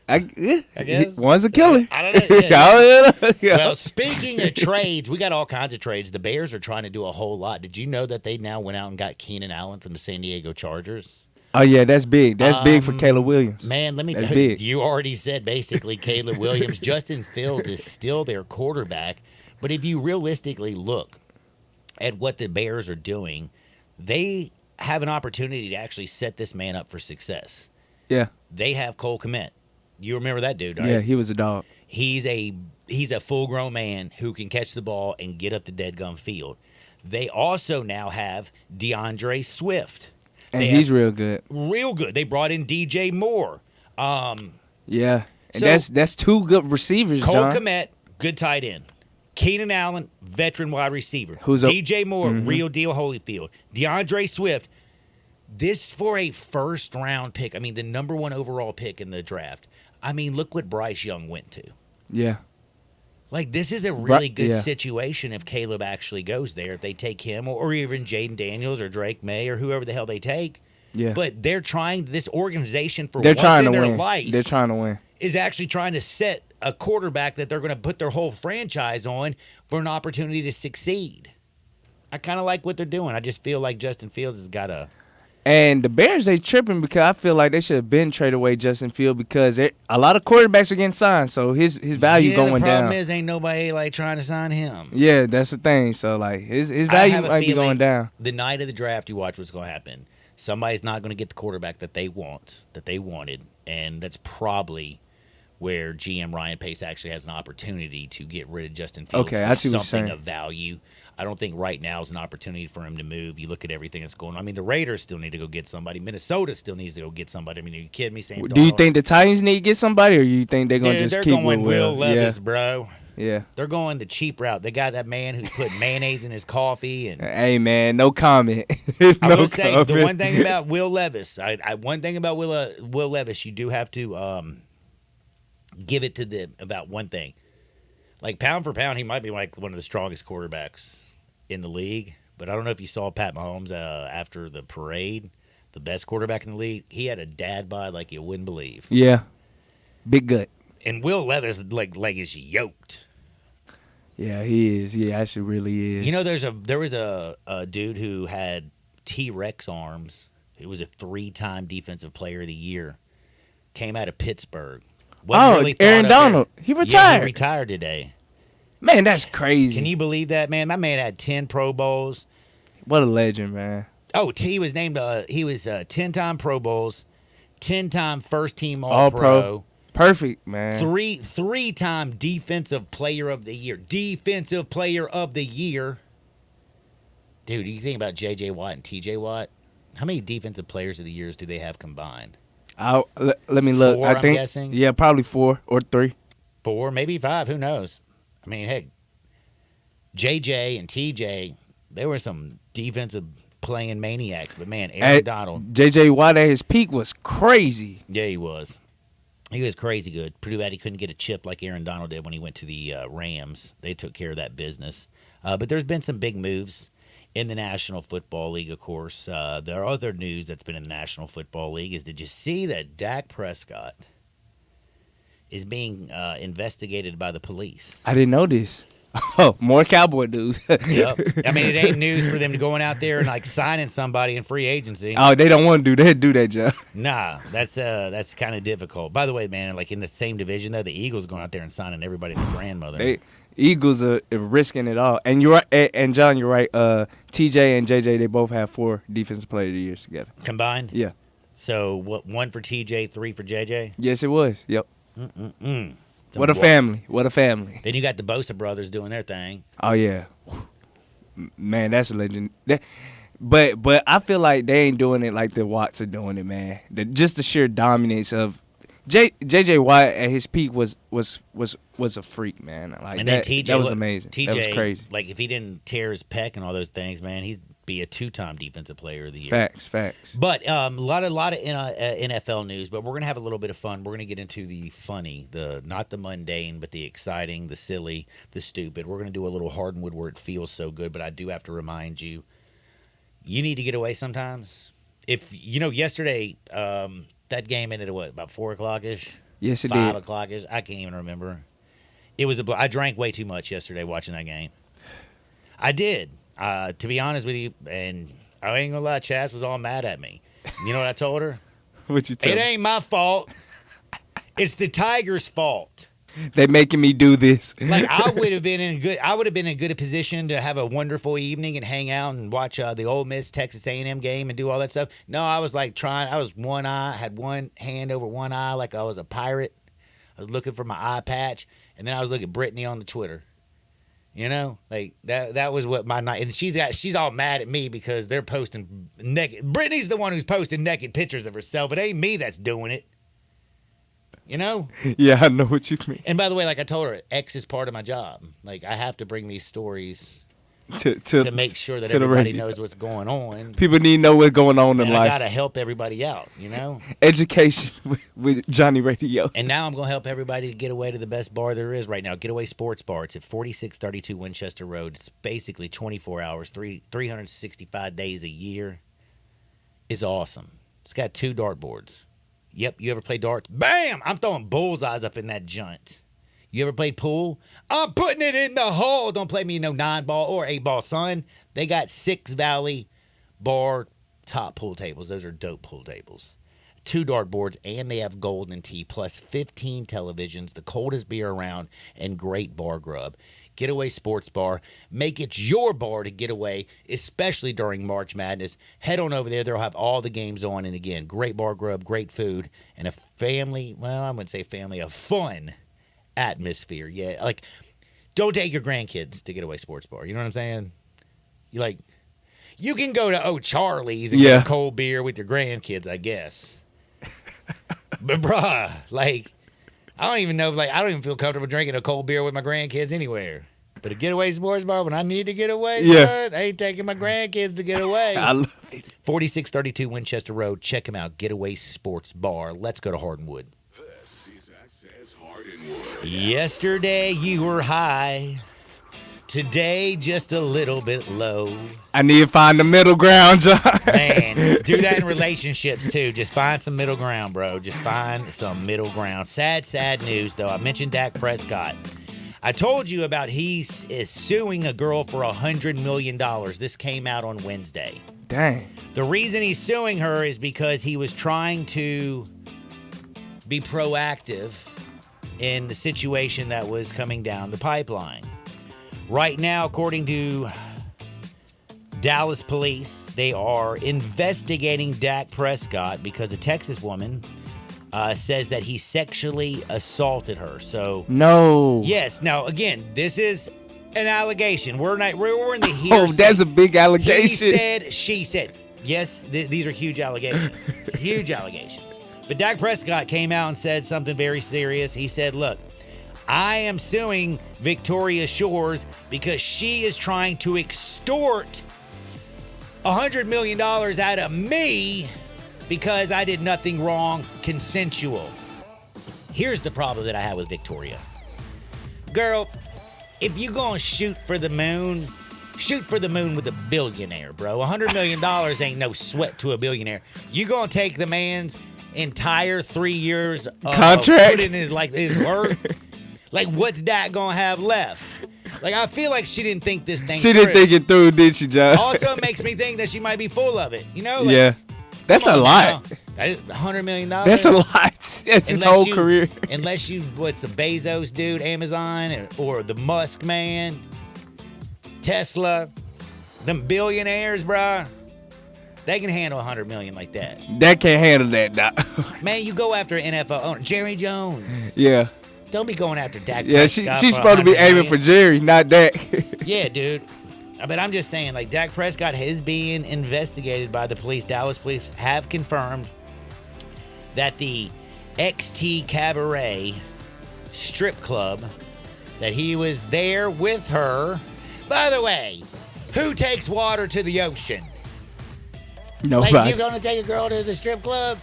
I guess. One's a killer. I don't know. Yeah. Well, speaking of trades, we got all kinds of trades. The Bears are trying to do a whole lot. Did you know that they now went out and got Keenan Allen from the San Diego Chargers? Oh, yeah, that's big. That's big for Caleb Williams. Man, let me tell you. You already said basically Caleb Williams. Justin Fields is still their quarterback. But if you realistically look at what the Bears are doing, they have an opportunity to actually set this man up for success. Yeah. They have Cole Kmet. You remember that dude, right? Yeah, he was a dog. He's a full-grown man who can catch the ball and get up the deadgum field. They also now have DeAndre Swift. And he's real good. Real good. They brought in DJ Moore. Yeah. And that's two good receivers, Cole John. Kmet, good tight end. Keenan Allen, veteran wide receiver. Who's DJ Moore, real deal Holyfield. DeAndre Swift. This for a first-round pick. I mean, the number 1 overall pick in the draft. I mean, look what Bryce Young went to. Yeah. Like, this is a really good situation if Caleb actually goes there, if they take him or even Jaden Daniels or Drake May or whoever the hell they take. Yeah. But they're trying, this organization for They're once trying in to their win. life They're trying to win. is actually trying to set a quarterback that they're going to put their whole franchise on for an opportunity to succeed. I kind of like what they're doing. I just feel like Justin Fields has got to And the Bears, they tripping because I feel like they should have been traded away Justin Field because a lot of quarterbacks are getting signed, so his value going down. The problem is ain't nobody like trying to sign him. Yeah, that's the thing. So like his value might be going down. The night of the draft, you watch what's going to happen. Somebody's not going to get the quarterback that they wanted, and that's probably where GM Ryan Pace actually has an opportunity to get rid of Justin Fields Okay, for I see what you're something saying. of value. I don't think right now is an opportunity for him to move. You look at everything that's going on. I mean, the Raiders still need to go get somebody. Minnesota still needs to go get somebody. I mean, are you kidding me? Sam Do you Darnold? think the Titans need to get somebody, or you think they're going to just they're keep going with Will Levis, Yeah. bro. Yeah. They're going the cheap route. They got that man who put mayonnaise in his coffee. And Hey man, no comment. I No will say the comment. one thing about Will Levis, one thing about Will Levis, you do have to give it to them about one thing. Like pound for pound, he might be like one of the strongest quarterbacks in the league. But I don't know if you saw Pat Mahomes after the parade, the best quarterback in the league. He had a dad bod like you wouldn't believe. Yeah. Big gut. And Will Levis like is yoked. Yeah, he is. He actually really is. You know, there was a dude who had T-Rex arms. He was a 3-time Defensive Player of the Year. Came out of Pittsburgh. Wasn't Aaron thought of Donald. there. He retired. Yeah, he retired today. Man, that's crazy. Can you believe that, man? My man had 10 Pro Bowls. What a legend, man. Oh, he was named. He was 10-time Pro Bowls, 10-time First Team All All-Pro. Pro. Perfect, man. Three-time Defensive Player of the Year. Defensive Player of the Year. Dude, you think about J.J. Watt and T.J. Watt? How many Defensive Players of the Years do they have combined? Let me look. 4, I I'm think. guessing? Yeah, probably 4 or 3. 4, maybe 5. Who knows? I mean, heck, J.J. and T.J., they were some defensive playing maniacs. But, man, Aaron Donald. J.J. Watt at his peak was crazy. Yeah, he was. He was crazy good. Too bad he couldn't get a chip like Aaron Donald did when he went to the Rams. They took care of that business. But there's been some big moves in the National Football League, of course. There are other news that's been in the National Football League is, did you see that Dak Prescott is being investigated by the police? I didn't know this. Oh, more Cowboy news. Yep. I mean, it ain't news for them to going out there and like signing somebody in free agency. Oh, they don't want to do that, Joe. Nah, that's kind of difficult. By the way, man, like in the same division though, the Eagles going out there and signing everybody and their grandmother. Eagles are risking it all. And you're right, and John, you're right. TJ and JJ, they both have 4 Defensive Player of the Years together. Combined? Yeah. So what? 1 for TJ, 3 for JJ? Yes, it was. Yep. Some What a walks. family. What a family. Then you got the Bosa brothers doing their thing. Oh yeah. Man, that's a legend. But I feel like they ain't doing it like the Watts are doing it, man. Just the sheer dominance of JJ Watt at his peak was a freak, man. Like And then that, TJ that was amazing. TJ, that was crazy. like if he didn't tear his pec and all those things, man, he'd be a 2-time Defensive Player of the Year. Facts. But a lot of NFL news. But we're gonna have a little bit of fun. We're gonna get into the funny, not the mundane, but the exciting, the silly, the stupid. We're gonna do a little Hardwood where it feels so good. But I do have to remind you, you need to get away sometimes. If you know, yesterday that game ended at what, about 4 o'clock ish? Yes, it 5 did. o'clock ish. I can't even remember. It was I drank way too much yesterday watching that game. I did. To be honest with you, and I ain't gonna lie, Chaz was all mad at me. You know what I told her? What you tell It me? ain't my fault. It's the Tigers' fault. They making me do this. Like I would have been in a good position to have a wonderful evening and hang out and watch the Ole Miss Texas A&M game and do all that stuff. No, I was like I was had one hand over one eye like I was a pirate. I was looking for my eye patch, and then I was looking at Brittany on the Twitter. You know, like that was what my night. And she's all mad at me because they're posting naked. Brittany's the one who's posting naked pictures of herself. It ain't me that's doing it. You know? Yeah, I know what you mean. And by the way, like I told her, X is part of my job. Like I have to bring these stories to make sure that to the everybody radio. knows what's going on. People need to know what's going on in And life. I gotta help everybody out, you know? Education with Johnny Radio. And now I'm going to help everybody to get away to the best bar there is right now. Getaway Sports Bar. It's at 4632 Winchester Road. It's basically 24 hours, 365 days a year. It's awesome. It's got 2 dartboards. Yep, you ever play darts? Bam! I'm throwing bullseyes up in that joint. You ever played pool? I'm putting it in the hole. Don't play me no 9-ball or 8-ball, son. They got 6 Valley Bar top pool tables. Those are dope pool tables. 2 dartboards, and they have golden tea, plus 15 televisions, the coldest beer around, and great bar grub. Getaway Sports Bar. Make it your bar to get away, especially during March Madness. Head on over there. They'll have all the games on. And again, great bar grub, great food, and a family, well, I wouldn't say family, a fun atmosphere. Yeah, like, don't take your grandkids to Getaway Sports Bar. You know what I'm saying? You can go to O'Charlie's and get a cold beer with your grandkids, I guess. But, bruh, like, I don't even know, like, I don't even feel comfortable drinking a cold beer with my grandkids anywhere. But a Getaway Sports Bar, when I need to get away, son, I ain't taking my grandkids to get away. I love it. 4632 Winchester Road. Check them out. Getaway Sports Bar. Let's go to Hardwood. Yesterday you were high. Today just a little bit low. I need to find the middle ground, John. Man, do that in relationships too. Just find some middle ground, bro. Just find some middle ground. Sad news though. I mentioned Dak Prescott. I told you about he is suing a girl for $100 million. This came out on Wednesday. Dang. The reason he's suing her is because he was trying to be proactive in the situation that was coming down the pipeline. Right now, according to Dallas police, they are investigating Dak Prescott because a Texas woman says that he sexually assaulted her. So no. Yes. Now, again, this is an allegation. We're in the hearsay. Oh, that's a big allegation. He said, she said. Yes, these are huge allegations. Huge allegations. But Dak Prescott came out and said something very serious. He said, look, I am suing Victoria Shores because she is trying to extort $100 million out of me because I did nothing wrong, consensual. Here's the problem that I have with Victoria. Girl, if you gonna shoot for the moon with a billionaire, bro. $100 million ain't no sweat to a billionaire. You gonna take the man's entire 3 years contract, put in his work? Like, what's Dak gonna have left? Like, I feel like she didn't think this thing She didn't think it through, did she, John? Also, it makes me think that she might be full of it. You know? Like, yeah. That's a lot. Now. That is $100 million. That's a lot. That's his whole career. Unless you, what's the Bezos dude, Amazon, or the Musk man, Tesla, them billionaires, bruh. They can handle $100 million like that. That can't handle that, Doc. Man, you go after an NFL owner, Jerry Jones. Yeah. Don't be going after Dak Yeah, Prescott. she's supposed to be aiming for Jerry, not Dak. Yeah, dude. But I'm just saying, like, Dak Prescott is being investigated by the police. Dallas police have confirmed that the XT Cabaret strip club, that he was there with her. By the way, who takes water to the ocean? Nobody. Like, you gonna take a girl to the strip club?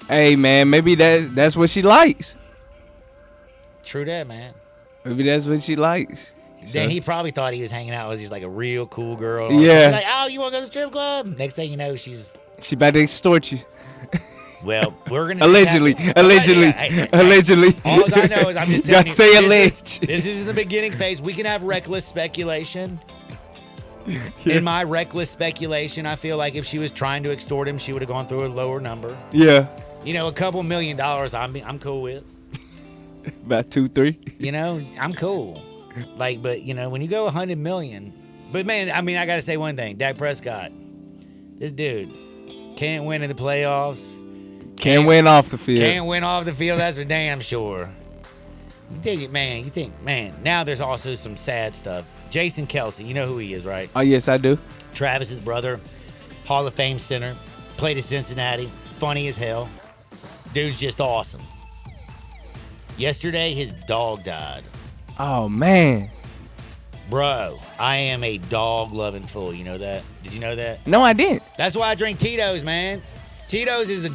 Hey, man, maybe that's what she likes. True that, man. Maybe that's what she likes. Then he probably thought he was hanging out with just like a real cool girl. Yeah. She's like, oh, you want to go to the strip club? Next thing you know, she's about to extort you. Well, we're gonna allegedly. Hey, all I know is I'm just telling Gotta you. say alleged. This is in the beginning phase. We can have reckless speculation. Yeah. In my reckless speculation, I feel like if she was trying to extort him, she would have gone through a lower number. Yeah. You know, a couple $1 million, I'm cool with. About 2-3. You know, I'm cool. Like, but you know, when you go $100 million, but man, I mean, I gotta say one thing: Dak Prescott, this dude can't win in the playoffs. Can't win off the field. Can't win off the field. That's for damn sure. You think, man. Now there's also some sad stuff. Jason Kelce, you know who he is, right? Oh yes, I do. Travis's brother, Hall of Fame center, played at Cincinnati, funny as hell. Dude's just awesome. Yesterday, his dog died. Oh, man. Bro, I am a dog-loving fool. You know that? Did you know that? No, I didn't. That's why I drink Tito's, man. Tito's is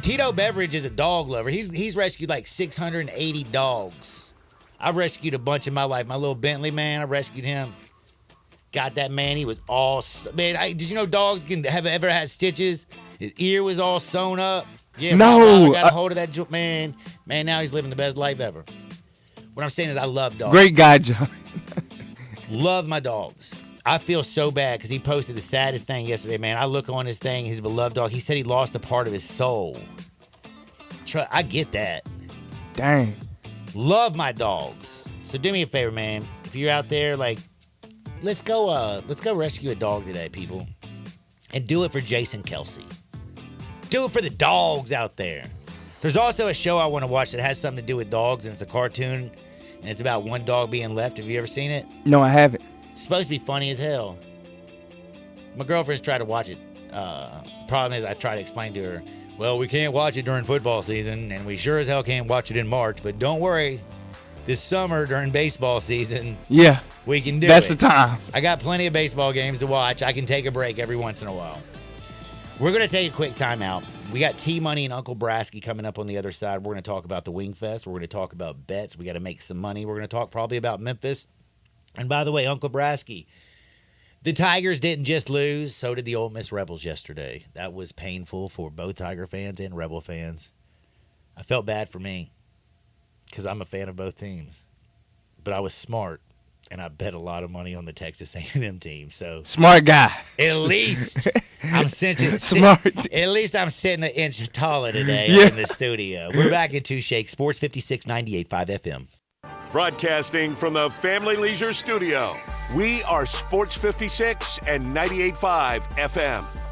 Tito Beverage is a dog lover. He's rescued like 680 dogs. I've rescued a bunch in my life. My little Bentley, man, I rescued him. Got that man. He was all... Man, did you know dogs can have ever had stitches? His ear was all sewn up. Yeah, no. I got a hold of that man. Man, now he's living the best life ever. What I'm saying is I love dogs. Great guy, John. Love my dogs. I feel so bad because he posted the saddest thing yesterday, man. I look on his thing, his beloved dog. He said he lost a part of his soul. I get that. Dang. Love my dogs. So do me a favor, man. If you're out there, like, let's go rescue a dog today, people. And do it for Jason Kelsey. Do it for the dogs out there. There's also a show I want to watch that has something to do with dogs, and it's a cartoon, and it's about one dog being left. Have you ever seen it? No, I haven't. It's supposed to be funny as hell. My girlfriend's tried to watch it. Problem is, I try to explain to her, well, we can't watch it during football season, and we sure as hell can't watch it in March, but don't worry. This summer during baseball season, yeah, we can do That's it. the time. I got plenty of baseball games to watch. I can take a break every once in a while. We're going to take a quick timeout. We got T-Money and Uncle Brasky coming up on the other side. We're going to talk about the Wing Fest. We're going to talk about bets. We got to make some money. We're going to talk probably about Memphis. And by the way, Uncle Brasky, the Tigers didn't just lose. So did the Ole Miss Rebels yesterday. That was painful for both Tiger fans and Rebel fans. I felt bad for me because I'm a fan of both teams. But I was smart, and I bet a lot of money on the Texas A&M team. So smart guy. At least I'm sitting smart. At least I'm sitting an inch taller today in the studio. We're back at Two Shake Sports 56 98.5 FM. Broadcasting from the Family Leisure Studio, we are Sports 56 and 98.5 FM.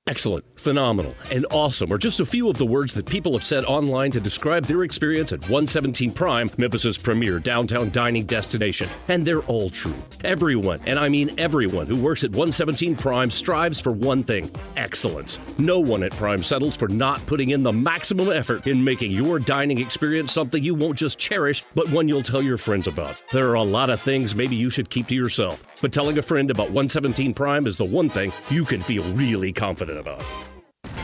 Excellent, phenomenal, and awesome are just a few of the words that people have said online to describe their experience at 117 Prime, Memphis's premier downtown dining destination. And they're all true. Everyone, and I mean everyone, who works at 117 Prime strives for one thing: excellence. No one at Prime settles for not putting in the maximum effort in making your dining experience something you won't just cherish, but one you'll tell your friends about. There are a lot of things maybe you should keep to yourself, but telling a friend about 117 Prime is the one thing you can feel really confident about.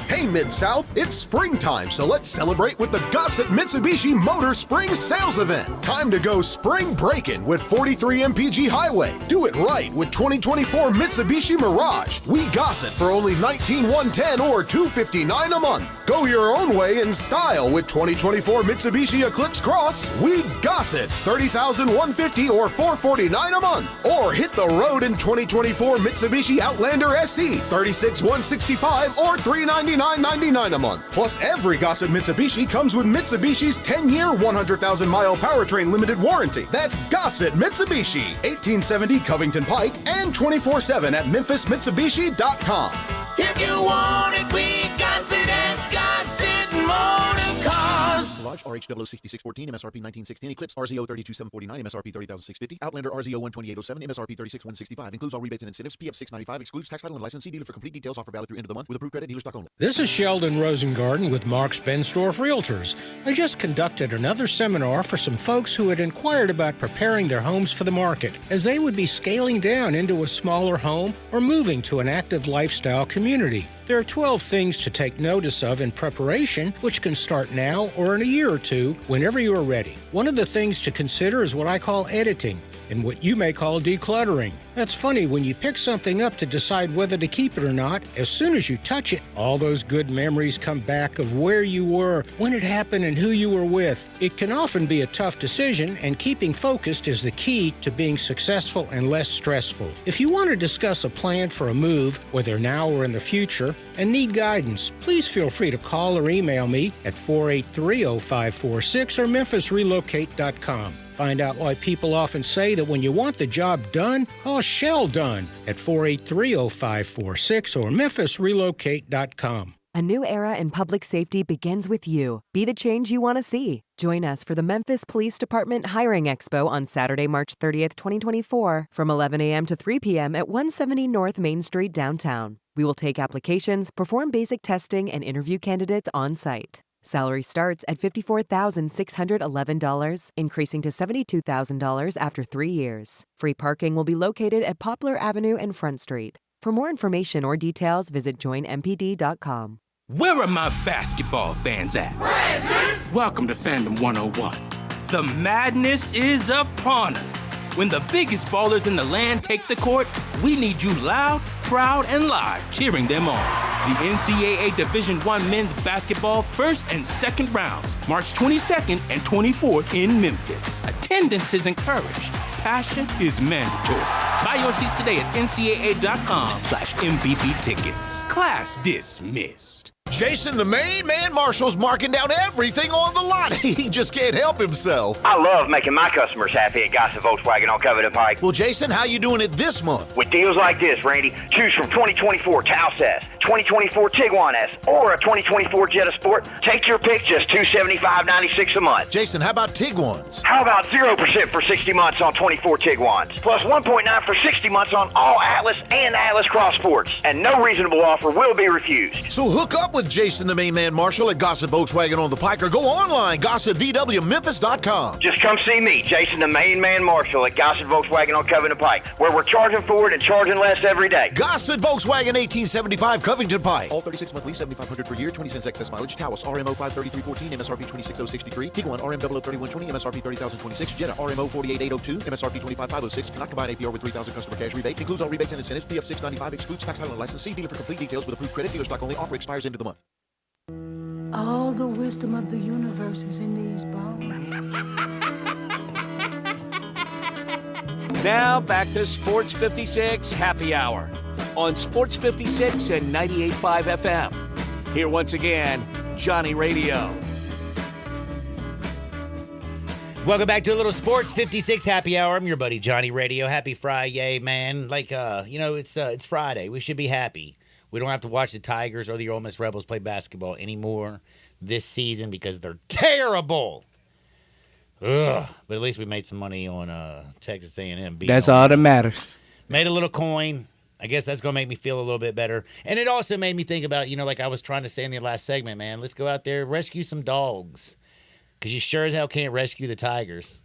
Hey Mid-South, it's springtime, so let's celebrate with the Gossett Mitsubishi Motor Spring Sales Event. Time to go spring breaking with 43 MPG Highway. Do it right with 2024 Mitsubishi Mirage. We Gossett for only $19,110 or $259 a month. Go your own way in style with 2024 Mitsubishi Eclipse Cross. We Gossett $30,150 or $449 a month. Or hit the road in 2024 Mitsubishi Outlander SE $36,165 or $399.99 a month. Plus, every Gossett Mitsubishi comes with Mitsubishi's 10-year, 100,000-mile powertrain limited warranty. That's Gossett Mitsubishi, 1870 Covington Pike, and 24/7 at MemphisMitsubishi.com. If you want it, we got it at Gossett Motor Cars. Lodge RH 6614, MSRP 1916, Eclipse RZO 32749, MSRP 30,650, Outlander RZO 12807, MSRP 36,165. Includes all rebates and incentives. PF 695 excludes tax title and licensee dealer for complete details. Offer valid through end of the month with approved credit dealer stock only. This is Sheldon Rosengarten with Mark's Benstorff Realtors. I just conducted another seminar for some folks who had inquired about preparing their homes for the market, as they would be scaling down into a smaller home or moving to an active lifestyle community. There are 12 things to take notice of in preparation, which can start now or in a year or two, whenever you are ready. One of the things to consider is what I call editing, and what you may call decluttering. That's funny, when you pick something up to decide whether to keep it or not, as soon as you touch it, all those good memories come back of where you were, when it happened, and who you were with. It can often be a tough decision, and keeping focused is the key to being successful and less stressful. If you want to discuss a plan for a move, whether now or in the future, and need guidance, please feel free to call or email me at 483-0546 or memphisrelocate.com. Find out why people often say that when you want the job done, call Shell Done at 483-0546 or memphisrelocate.com. A new era in public safety begins with you. Be the change you want to see. Join us for the Memphis Police Department Hiring Expo on Saturday, March 30th, 2024, from 11 a.m. to 3 p.m. at 170 North Main Street, downtown. We will take applications, perform basic testing, and interview candidates on site. Salary starts at $54,611, increasing to $72,000 after 3 years. Free parking will be located at Poplar Avenue and Front Street. For more information or details, visit joinmpd.com. Where are my basketball fans at? Present! Welcome to Fandom 101. The madness is upon us. When the biggest ballers in the land take the court, we need you loud, proud, and live cheering them on. The NCAA Division I men's basketball first and second rounds, March 22nd and 24th in Memphis. Attendance is encouraged. passion is mandatory. Buy your seats today at ncaa.com/MVP tickets. Class dismissed. Jason, the main man Marshall's marking down everything on the lot. He just can't help himself. I love making my customers happy at Gossett Volkswagen on Covington Pike. Well, Jason, how you doing it this month? With deals like this, Randy, choose from 2024 Taos S, 2024 Tiguan S, or a 2024 Jetta Sport. Take your pick, just $275.96 a month. Jason, how about Tiguans? How about 0% for 60 months on 24 Tiguans, plus 1.9 for 60 months on all Atlas and Atlas Cross Sports, and no reasonable offer will be refused. So hook up with Jason, the main man Marshall at Gossett Volkswagen on the Pike, or go online, GossettVWMemphis.com. Just come see me, Jason, the main man Marshall at Gossett Volkswagen on Covington Pike, where we're charging forward and charging less every day. Gossett Volkswagen, 1875 Covington Pike. All 36 monthly, $7,500 per year, 20 cents excess mileage. Taos, RMO 53314, MSRP 26063. Tiguan, RM 003120, MSRP 30026. Jetta, RMO 48802, MSRP 25506. Cannot combine APR with 3,000 customer cash rebate. Includes all rebates and incentives. PF 695 excludes tax title and license. See dealer for complete details with approved credit. Dealer stock only. Offer expires into the month. All the wisdom of the universe is in these bones. Now back to Sports 56 Happy Hour on Sports 56 and 98.5 FM. Here once again, Johnny Radio. Welcome back to a little Sports 56 Happy Hour. I'm your buddy Johnny Radio. Happy Friday, man. Like, it's Friday. We should be happy. We don't have to watch the Tigers or the Ole Miss Rebels play basketball anymore this season because they're terrible. Ugh. But at least we made some money on Texas A&M. That's all that matters. Made a little coin. I guess that's going to make me feel a little bit better. And it also made me think about, like I was trying to say in the last segment, man, let's go out there, rescue some dogs. Because you sure as hell can't rescue the Tigers.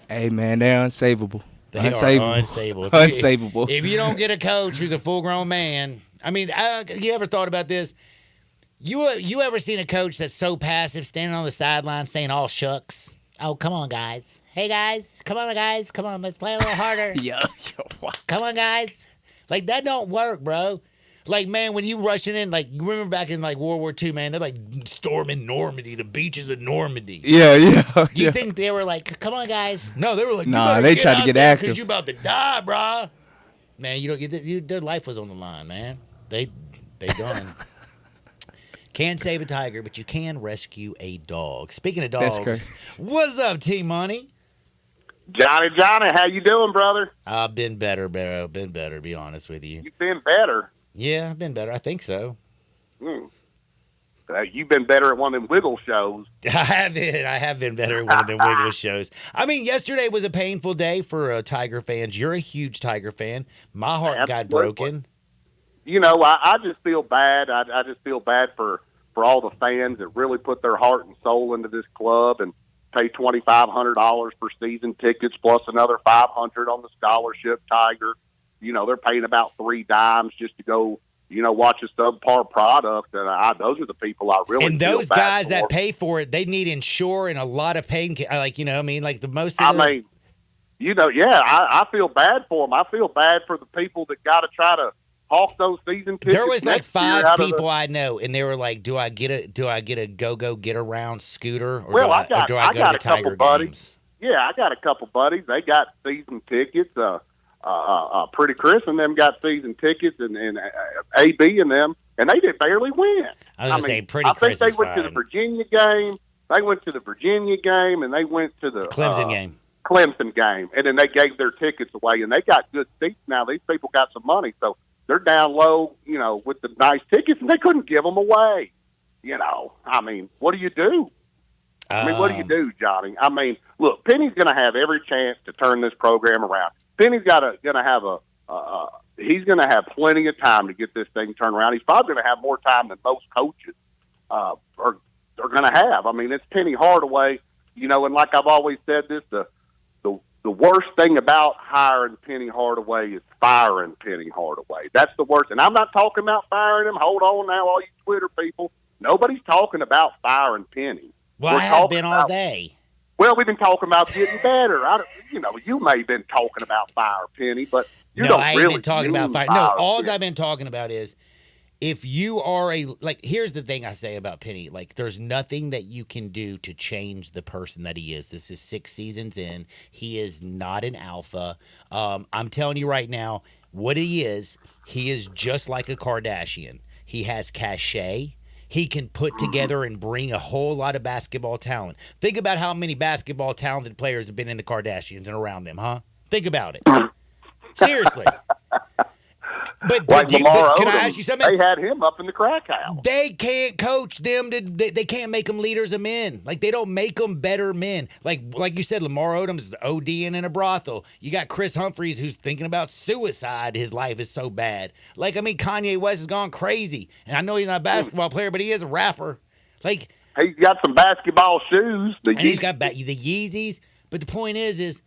Hey, man, they're unsavable. They are unsavable. Unsavable. If you don't get a coach who's a full-grown man, I mean, you ever thought about this? You ever seen a coach that's so passive, standing on the sideline saying all shucks? Oh, come on, guys. Hey, guys. Come on, guys. Come on, let's play a little harder. Come on, guys. Like, that don't work, bro. Like, man, when you rushing in, like, you remember back in, like, World War II, man, they're, like, storming Normandy, the beaches of Normandy. Yeah. You think they were like, come on, guys? No, they were like, nah, they tried to get active. Because you about to die, bro. Man, you don't get their life was on the line, man. They done. Can't save a tiger, but you can rescue a dog. Speaking of dogs, what's up, T-Money? Johnny, how you doing, brother? I've been better, bro. Been better, to be honest with you. You've been better? Yeah, I've been better. I think so. You've been better at one of them Wiggle shows. I have been better at one of them Wiggle shows. I mean, yesterday was a painful day for Tiger fans. You're a huge Tiger fan. My heart got broken. I just feel bad. I just feel bad for all the fans that really put their heart and soul into this club and pay $2,500 for season tickets plus another $500 on the scholarship Tiger. They're paying about $3 just to go, watch a subpar product. And those are the people I really and feel those bad guys for. that pay for it, they need insure and a lot of pain. Like, the most of I feel bad for them. I feel bad for the people that got to try to hawk those season tickets. There was like 5 people I know, and they were like, "Do I get a go get around scooter, or do I go to the Tiger games?" Yeah, I got a couple buddies. They got season tickets. Pretty Chris and them got season tickets, and AB and them, and they did barely win. I was gonna say Pretty Chris. I think they went to the Virginia game. They went to the Virginia game, and they went to the Clemson game. Clemson game, and then they gave their tickets away, and they got good seats now. These people got some money, so they're down low, with the nice tickets, and they couldn't give them away. What do you do? What do you do, Johnny? Look, Penny's going to have every chance to turn this program around. Penny's going to have he's going to have plenty of time to get this thing turned around. He's probably going to have more time than most coaches are going to have. It's Penny Hardaway, and like I've always said this, the worst thing about hiring Penny Hardaway is firing Penny Hardaway. That's the worst. And I'm not talking about firing him. Hold on now, all you Twitter people. Nobody's talking about firing Penny. Well, I have been all day. Well, we've been talking about getting better. You may have been talking about fire Penny, but you don't I ain't really been talking about fire. No, all I've been talking about is if you are here's the thing I say about Penny. Like, there's nothing that you can do to change the person that he is. This is 6 seasons in. He is not an alpha. I'm telling you right now, what he is just like a Kardashian. He has cachet. He can put together and bring a whole lot of basketball talent. Think about how many basketball talented players have been in the Kardashians and around them, huh? Think about it. Seriously. But Lamar can Odom, I ask you something? They had him up in the crack house. They can't coach them. They can't make them leaders of men. Like, they don't make them better men. Like you said, Lamar Odom's ODing in a brothel. You got Chris Humphries, who's thinking about suicide. His life is so bad. Like, I mean, Kanye West has gone crazy. And I know he's not a basketball player, but he is a rapper. Like, he's got some basketball shoes. He's got the Yeezys. But the point is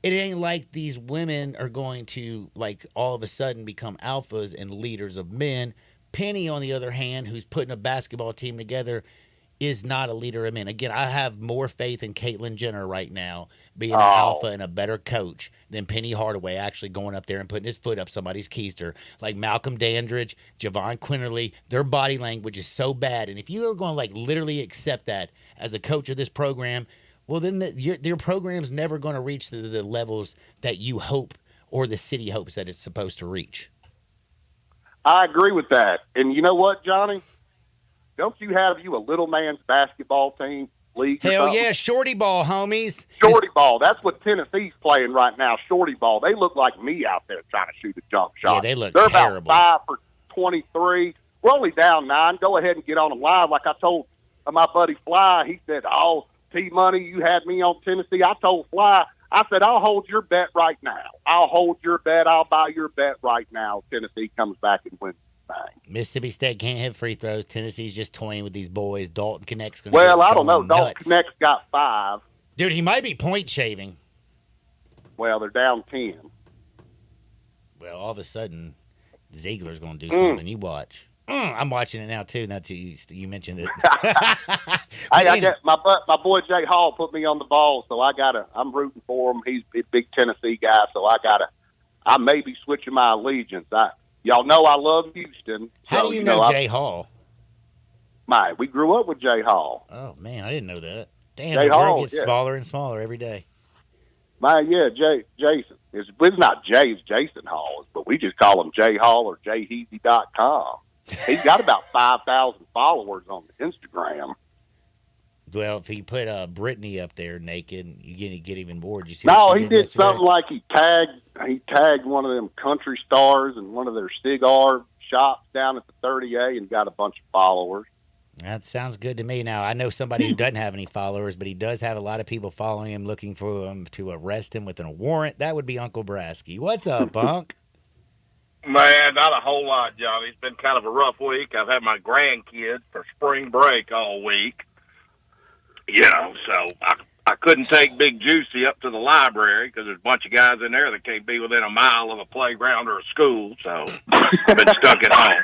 it ain't like these women are going to, like, all of a sudden become alphas and leaders of men. Penny, on the other hand, who's putting a basketball team together, is not a leader of men. Again, I have more faith in Caitlyn Jenner right now being an alpha and a better coach than Penny Hardaway actually going up there and putting his foot up somebody's keister. Like Malcolm Dandridge, Javon Quinterly, their body language is so bad. And if you are going to, like, literally accept that as a coach of this program, well, then your program's never going to reach the levels that you hope or the city hopes that it's supposed to reach. I agree with that. And you know what, Johnny? Don't you have a little man's basketball team league? Hell yeah, shorty ball, homies. Shorty ball. That's what Tennessee's playing right now, shorty ball. They look like me out there trying to shoot a jump shot. Yeah, they look They're terrible. about 5 for 23. We're only down 9. Go ahead and get on them live. Like I told my buddy Fly, he said, T-Money, you had me on Tennessee. I told Fly, I said, I'll hold your bet right now. I'll hold your bet. I'll buy your bet right now. Tennessee comes back and wins the thing. Mississippi State can't hit free throws. Tennessee's just toying with these boys. Dalton Connect's going to I don't know. Dalton Connect's got 5. Dude, he might be point shaving. Well, they're down 10. Well, all of a sudden, Ziegler's going to do something. You watch. I'm watching it now too. Now you mentioned it. I get my boy Jay Hall put me on the ball, so I'm rooting for him. He's a big Tennessee guy, so I may be switching my allegiance. Y'all know I love Houston. How do you know Jay Hall? We grew up with Jay Hall. Oh man, I didn't know that. Damn, Jay the girl Hall gets smaller and smaller every day. Jason. It's not Jay, it's Jason Hall, but we just call him Jay Hall or jheezy.com. He's got about 5,000 followers on Instagram. Well, if he put Brittany up there naked, you get even more. Did you see? No, he did something like he tagged one of them country stars in one of their cigar shops down at the 30A and got a bunch of followers. That sounds good to me. Now, I know somebody who doesn't have any followers, but he does have a lot of people following him, looking for him to arrest him with a warrant. That would be Uncle Brasky. What's up, Unc? Man, not a whole lot, Johnny. It's been kind of a rough week. I've had my grandkids for spring break all week. So I couldn't take Big Juicy up to the library because there's a bunch of guys in there that can't be within a mile of a playground or a school. So I've been stuck at home.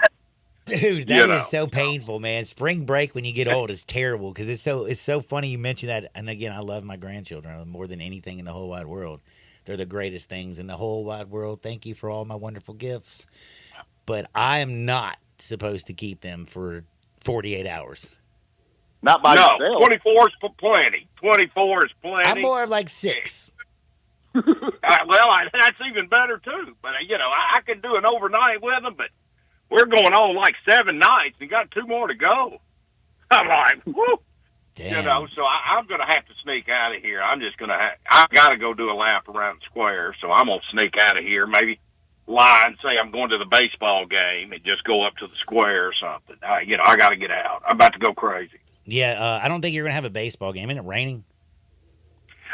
Dude, that is so painful, man. Spring break when you get old is terrible because it's so funny you mention that. And again, I love my grandchildren more than anything in the whole wide world. They're the greatest things in the whole wide world. Thank you for all my wonderful gifts. But I am not supposed to keep them for 48 hours. Not by yourself. 24 is plenty. 24 is plenty. I'm more of like 6. That's even better, too. But, I can do an overnight with them, but we're going on like 7 nights and got 2 more to go. I'm like, whoo. Damn. So I'm going to have to sneak out of here. I'm just going to I've got to go do a lap around the square, so I'm going to sneak out of here, maybe lie and say I'm going to the baseball game and just go up to the square or something. I got to get out. I'm about to go crazy. Yeah, I don't think you're going to have a baseball game. Isn't it raining?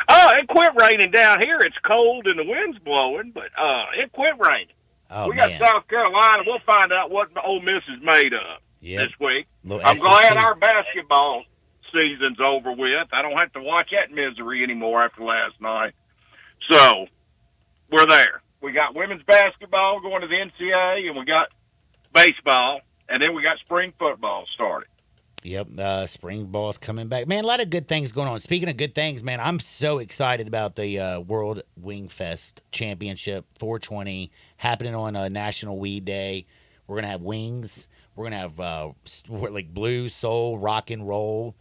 Oh, it quit raining down here. It's cold and the wind's blowing, but it quit raining. Oh, we got man. South Carolina. We'll find out what Ole Miss is made of this week. I'm SEC. glad our basketball season's over with. I don't have to watch that misery anymore after last night. So, we're there. We got women's basketball going to the NCAA, and we got baseball, and then we got spring football started. Yep, spring ball's coming back. Man, a lot of good things going on. Speaking of good things, man, I'm so excited about the World Wing Fest Championship 420 happening on National Weed Day. We're going to have wings. We're gonna have like blues, soul, rock and roll.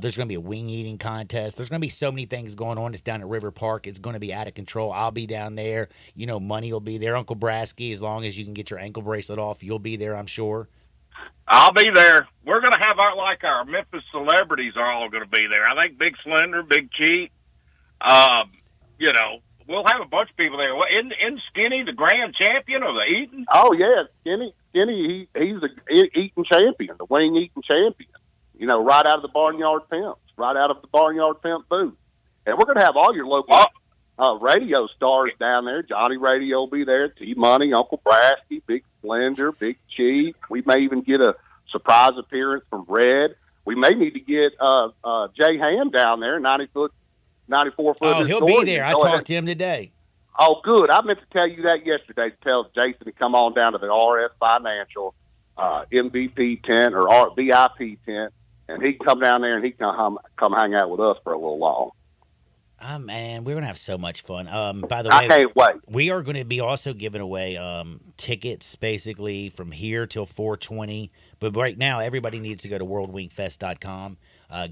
There's gonna be a wing eating contest. There's gonna be so many things going on. It's down at River Park. It's gonna be out of control. I'll be down there. Money will be there. Uncle Brasky, as long as you can get your ankle bracelet off, you'll be there, I'm sure. I'll be there. We're going to have our Memphis celebrities are all going to be there. I think Big Slender, Big Cheat. We'll have a bunch of people there. Isn't Skinny the grand champion of the eating? Oh yeah, Skinny, he's the eating champion, the wing eating champion. Right out of the Barnyard Pimps, right out of the Barnyard Pimp booth. And we're going to have all your local radio stars down there. Johnny Radio will be there. T-Money, Uncle Brasky, Big Slender, Big Cheat. We may even get a surprise appearance from Red. We may need to get Jay Ham down there, 94 foot. Oh, he'll be there. I talked to him today. Oh, good. I meant to tell you that yesterday, to tell Jason to come on down to the RS Financial MVP tent or VIP tent, and he can come down there and he can come hang out with us for a little while. Oh, man, we're going to have so much fun. By the I way, can't wait. We are going to be also giving away tickets basically from here till 420. But right now, everybody needs to go to worldwingfest.com.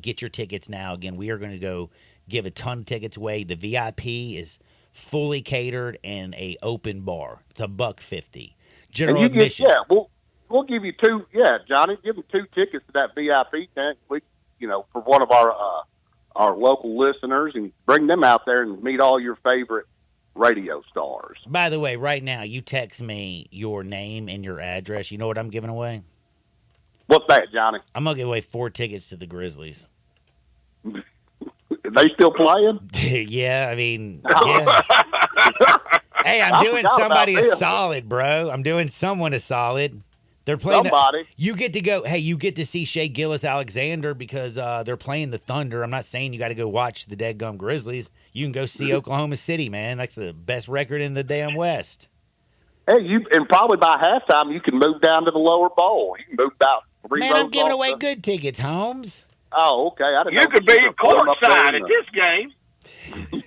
Get your tickets now. Again, we are going to go give a ton of tickets away. The VIP is fully catered and a open bar. It's $150. General admission. We'll give you two. Yeah, Johnny, give them 2 tickets to that VIP tent. We, for one of our local listeners, and bring them out there and meet all your favorite radio stars. By the way, right now, you text me your name and your address. You know what I'm giving away? What's that, Johnny? I'm going to give away 4 tickets to the Grizzlies. They still playing? Yeah, I mean, yeah. Hey, I'm doing somebody a solid, bro. I'm doing someone a solid. They're playing somebody. You get to go. Hey, you get to see Shea Gilgeous-Alexander because they're playing the Thunder. I'm not saying you got to go watch the deadgum Grizzlies. You can go see Oklahoma City, man. That's the best record in the damn West. Hey, and probably by halftime you can move down to the lower bowl. You can move about 3 rows. Man, I'm giving away good tickets, Holmes. Oh, okay. You could be courtside at this game.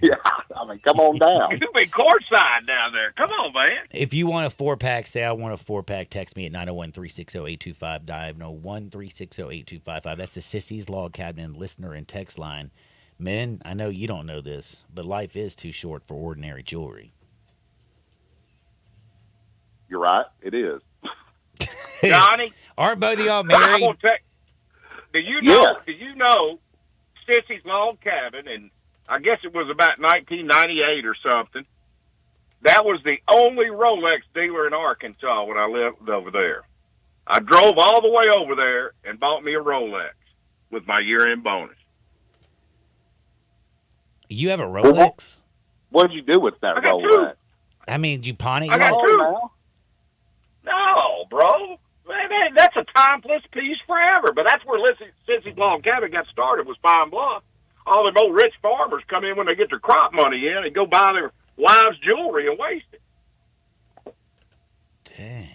Yeah, I mean, come on down. You could be courtside down there. Come on, man. If you want a 4-pack, say I want a 4-pack, text me at 901-360-825. 901-360-8255. That's the Sissy's Log Cabin listener and text line. Men, I know you don't know this, but life is too short for ordinary jewelry. You're right. It is. Johnny? Aren't both of y'all married? Do you know Sissy's Log Cabin, and I guess it was about 1998 or something, that was the only Rolex dealer in Arkansas when I lived over there. I drove all the way over there and bought me a Rolex with my year-end bonus. You have a Rolex? What did you do with that Rolex? I mean, you pawn it? I got 2. No, bro. Man, that's a timeless piece forever. But that's where Sissy's Log Cabin got started, was Pine Bluff. All them old rich farmers come in when they get their crop money in and go buy their wives' jewelry and waste it. Dang.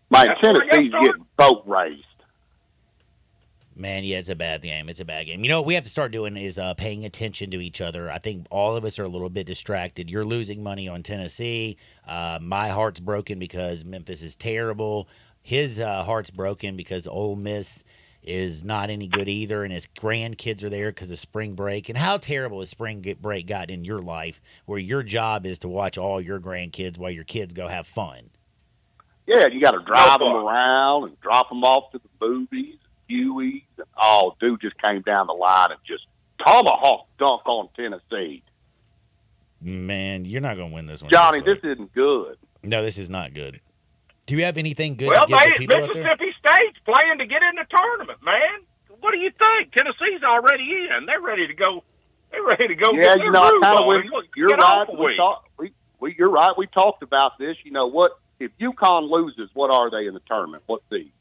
My Tennessee's getting boat raced. Man, yeah, it's a bad game. It's a bad game. You know what we have to start doing is paying attention to each other. I think all of us are a little bit distracted. You're losing money on Tennessee. My heart's broken because Memphis is terrible. His heart's broken because Ole Miss is not any good either, and his grandkids are there because of spring break. And how terrible has spring break got in your life where your job is to watch all your grandkids while your kids go have fun? Yeah, you got to drive them around and drop them off to the movies. Huey's. Oh, dude just came down the line and just tomahawk dunk on Tennessee. Man, you're not going to win this one. Johnny, this isn't good. No, this is not good. Do you have anything good Well, to give the people out there? Mississippi State's playing to get in the tournament, man. What do you think? Tennessee's already in. They're ready to go. They're ready to go. Yeah, get their groove on. You're right. You're right. We talked about this. You know what? If UConn loses, what are they in the tournament? What seed?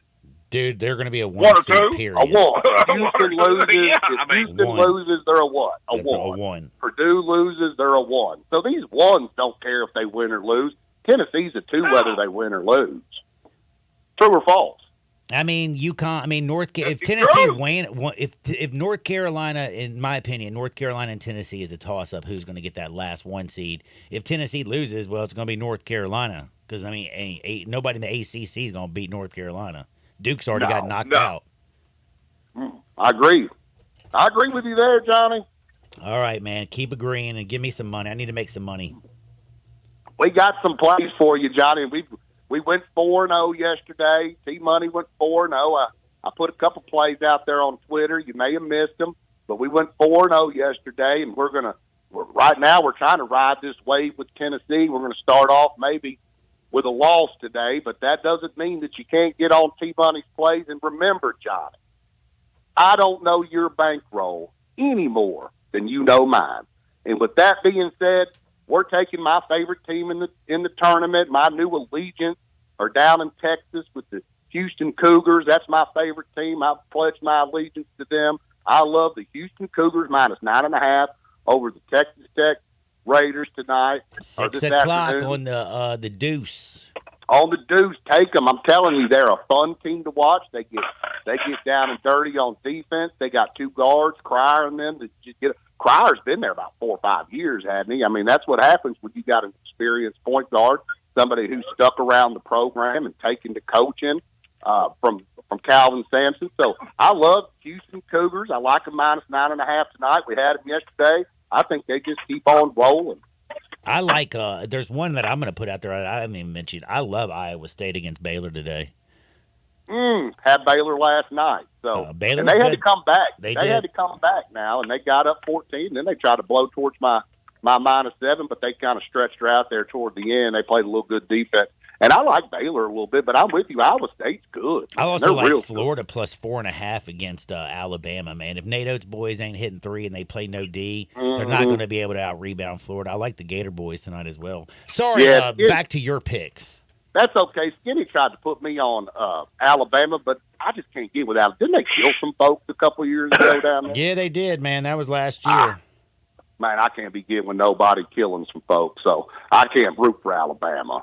Dude, they're going to be a 1 1 or seed, 2? period. A 1. Houston loses. If Houston loses, they're a what? A 1. A 1. Purdue loses, they're a 1. So these 1s don't care if they win or lose. Tennessee's a 2 whether they win or lose. True or false? I mean, UConn. I mean, if Tennessee win, if North Carolina, in my opinion, North Carolina and Tennessee is a toss-up. Who's going to get that last 1 seed? If Tennessee loses, well, it's going to be North Carolina because, I mean, nobody in the ACC is going to beat North Carolina. Duke's already got knocked out. I agree. I agree with you there, Johnny. All right, man. Keep agreeing and give me some money. I need to make some money. We got some plays for you, Johnny. We went 4-0 yesterday. T-Money went 4-0. I put a couple plays out there on Twitter. You may have missed them, but we went 4-0 yesterday, and right now we're trying to ride this wave with Tennessee. We're going to start off maybe with a loss today, but that doesn't mean that you can't get on T-Money's plays. And remember, Johnny, I don't know your bankroll any more than you know mine. And with that being said, we're taking my favorite team in the tournament. My new allegiance are down in Texas with the Houston Cougars. That's my favorite team. I've pledged my allegiance to them. I love the Houston Cougars minus 9.5 over the Texas Tech Raiders tonight. 6 o'clock on the Deuce. On the Deuce, take them. I'm telling you, they're a fun team to watch. They get down and dirty on defense. They got 2 guards, Cryer and them. Cryer's been there about 4 or 5 years, hasn't he? I mean, that's what happens when you got an experienced point guard, somebody who's stuck around the program and taken to coaching from Calvin Sampson. So I love Houston Cougars. I like them minus 9.5 tonight. We had them yesterday. I think they just keep on rolling. I like there's one that I'm going to put out there I haven't even mentioned. I love Iowa State against Baylor today. Had Baylor last night. So Baylor and they had good. to come back. They had to come back now, and they got up 14. Then they tried to blow towards my minus 7, but they kind of stretched her out there toward the end. They played a little good defense. And I like Baylor a little bit, but I'm with you. Iowa State's good. I also They're like Florida plus 4.5 against Alabama, man. If Nate Oates' boys ain't hitting 3 and they play no D, they're not going to be able to out-rebound Florida. I like the Gator boys tonight as well. Sorry, back to your picks. That's okay. Skinny tried to put me on Alabama, but I just can't get without it. Didn't they kill some folks a couple years ago down there? Yeah, they did, man. That was last year. Man, I can't be getting with nobody killing some folks, so I can't root for Alabama.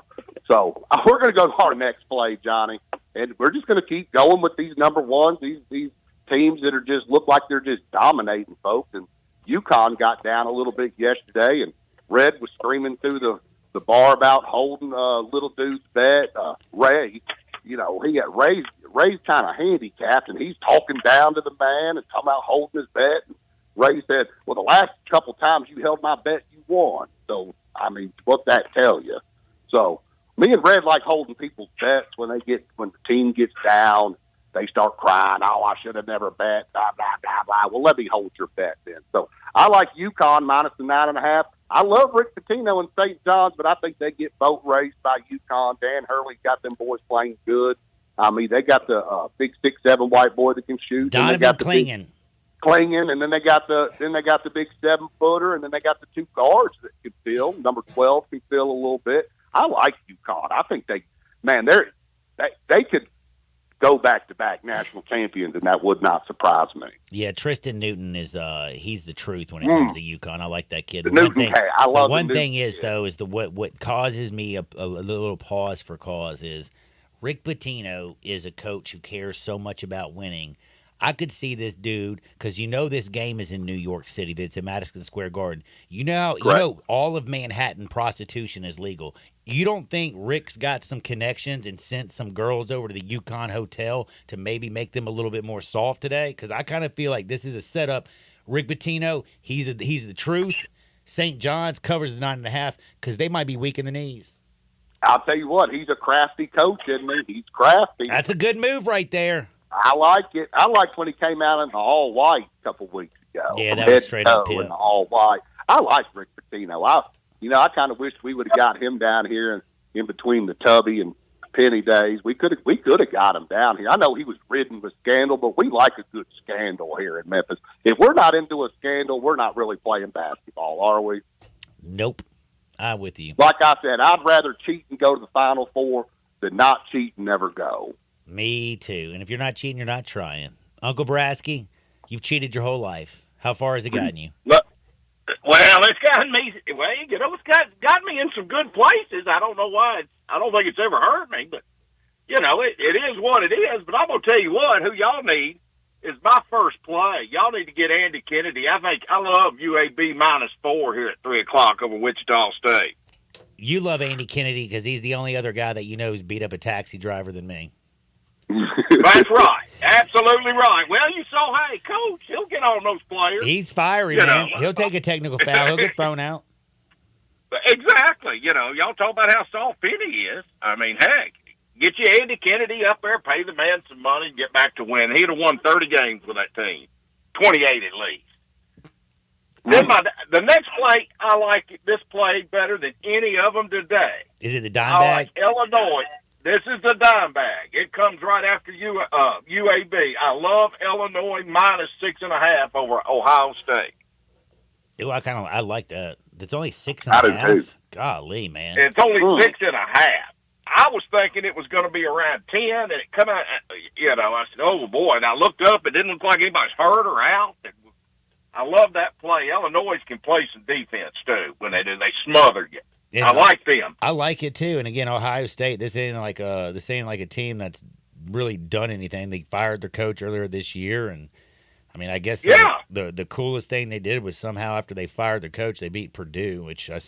So we're going to go to our next play, Johnny, and we're just going to keep going with these number ones, these teams that are just look like they're just dominating folks. And UConn got down a little bit yesterday, and Red was screaming through the bar about holding little dude's bet. Ray, he got Ray's kind of handicapped, and he's talking down to the man and talking about holding his bet. And Ray said, well, the last couple times you held my bet, you won. So, I mean, what that tell you? So, me and Red like holding people's bets when the team gets down, they start crying, oh, I should have never bet, blah, blah, blah, blah. Well, let me hold your bet then. So, I like UConn minus the 9.5. I love Rick Pitino and St. John's, but I think they get boat raced by UConn. Dan Hurley's got them boys playing good. I mean, they got the big 6'7" white boy that can shoot. Donovan Clingan. And then they got the big 7-footer, and then they got the 2 guards that can fill. Number 12 can fill a little bit. I like UConn. I think they could go back-to-back national champions, and that would not surprise me. Yeah, Tristan Newton is he's the truth when it comes to UConn. I like that kid. I love one thing is what causes me a little pause for cause is Rick Pitino is a coach who cares so much about winning. I could see this dude, because this game is in New York City. It's at Madison Square Garden. You know all of Manhattan prostitution is legal. You don't think Rick's got some connections and sent some girls over to the UConn hotel to maybe make them a little bit more soft today? Because I kind of feel like this is a setup. Rick Pitino, he's the truth. St. John's covers the 9.5 because they might be weak in the knees. I'll tell you what, he's a crafty coach, isn't he? He's crafty. That's a good move right there. I like it. I liked when he came out in the all white a couple weeks ago. Yeah, that was straight up in the all white. I like Rick Pitino. I kind of wish we would have got him down here in between the Tubby and Penny days. We could have got him down here. I know he was ridden with scandal, but we like a good scandal here in Memphis. If we're not into a scandal, we're not really playing basketball, are we? Nope. I'm with you. Like I said, I'd rather cheat and go to the Final Four than not cheat and never go. Me too. And if you're not cheating, you're not trying. Uncle Brasky, you've cheated your whole life. How far has it gotten you? Well, it's gotten me. Well, it's got me in some good places. I don't know why. I don't think it's ever hurt me, but it is what it is. But I'm gonna tell you what. Who y'all need is my first play. Y'all need to get Andy Kennedy. I love UAB -4 here at 3:00 over Wichita State. You love Andy Kennedy because he's the only other guy that you know who's beat up a taxi driver than me. That's right. Absolutely right. Well, you saw, hey, Coach, he'll get on those players. He's fiery, man. He'll take a technical foul. He'll get thrown out. Exactly. Y'all talk about how soft Penny is. I mean, heck, get you Andy Kennedy up there, pay the man some money, and get back to winning. He'd have won 30 games with that team, 28 at least. Then the next play, I like this play better than any of them today. Is it the dime I bag? like Illinois. This is the dime bag. It comes right after UAB. I love Illinois minus 6.5 over Ohio State. Ooh, I like that. It's only 6.5. Golly, man. It's only 6.5. I was thinking it was going to be around 10, and it come out. I said, "Oh boy!" And I looked up. It didn't look like anybody's hurt or out. I love that play. Illinois can play some defense too when they do. They smother you. And I like them. I like it too. And again, Ohio State. This ain't like a team that's really done anything. They fired their coach earlier this year, and I mean, I guess the coolest thing they did was somehow after they fired their coach, they beat Purdue, which I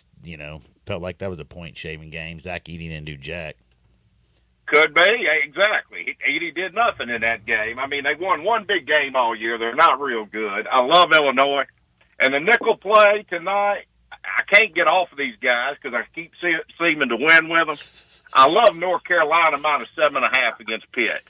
felt like that was a point shaving game. Zach Edey didn't do jack. Could be, exactly. Edey did nothing in that game. I mean, they won one big game all year. They're not real good. I love Illinois. And the nickel play tonight, I can't get off of these guys because I keep seeming to win with them. I love North Carolina minus 7.5 against Pitt.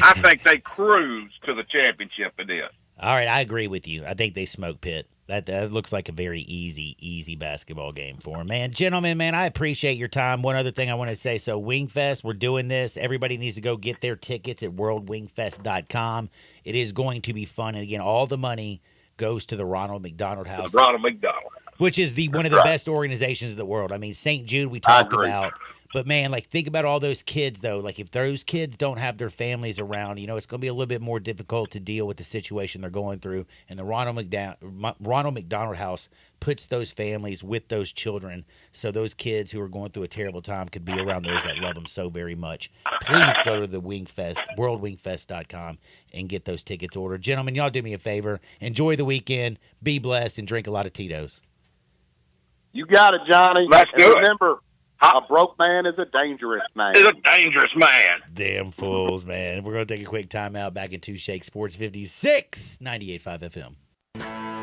I think they cruise to the championship in this. All right, I agree with you. I think they smoke Pitt. That looks like a very easy basketball game for them. Man, gentlemen, I appreciate your time. One other thing I want to say, so Wingfest, we're doing this. Everybody needs to go get their tickets at worldwingfest.com. It is going to be fun. And, again, all the money goes to the Ronald McDonald House. The Ronald McDonald House. Which is one of the best organizations in the world. I mean, St. Jude we talked about. But, man, think about all those kids, though. If those kids don't have their families around, it's going to be a little bit more difficult to deal with the situation they're going through. And the Ronald McDonald House puts those families with those children so those kids who are going through a terrible time could be around those that love them so very much. Please go to the Wingfest, worldwingfest.com, and get those tickets ordered. Gentlemen, y'all do me a favor. Enjoy the weekend. Be blessed and drink a lot of Tito's. You got it, Johnny. Let's do it. Remember, a broke man is a dangerous man. Is a dangerous man. Damn fools, man. We're going to take a quick timeout. Back in Two Shake Sports 56, 98.5 FM.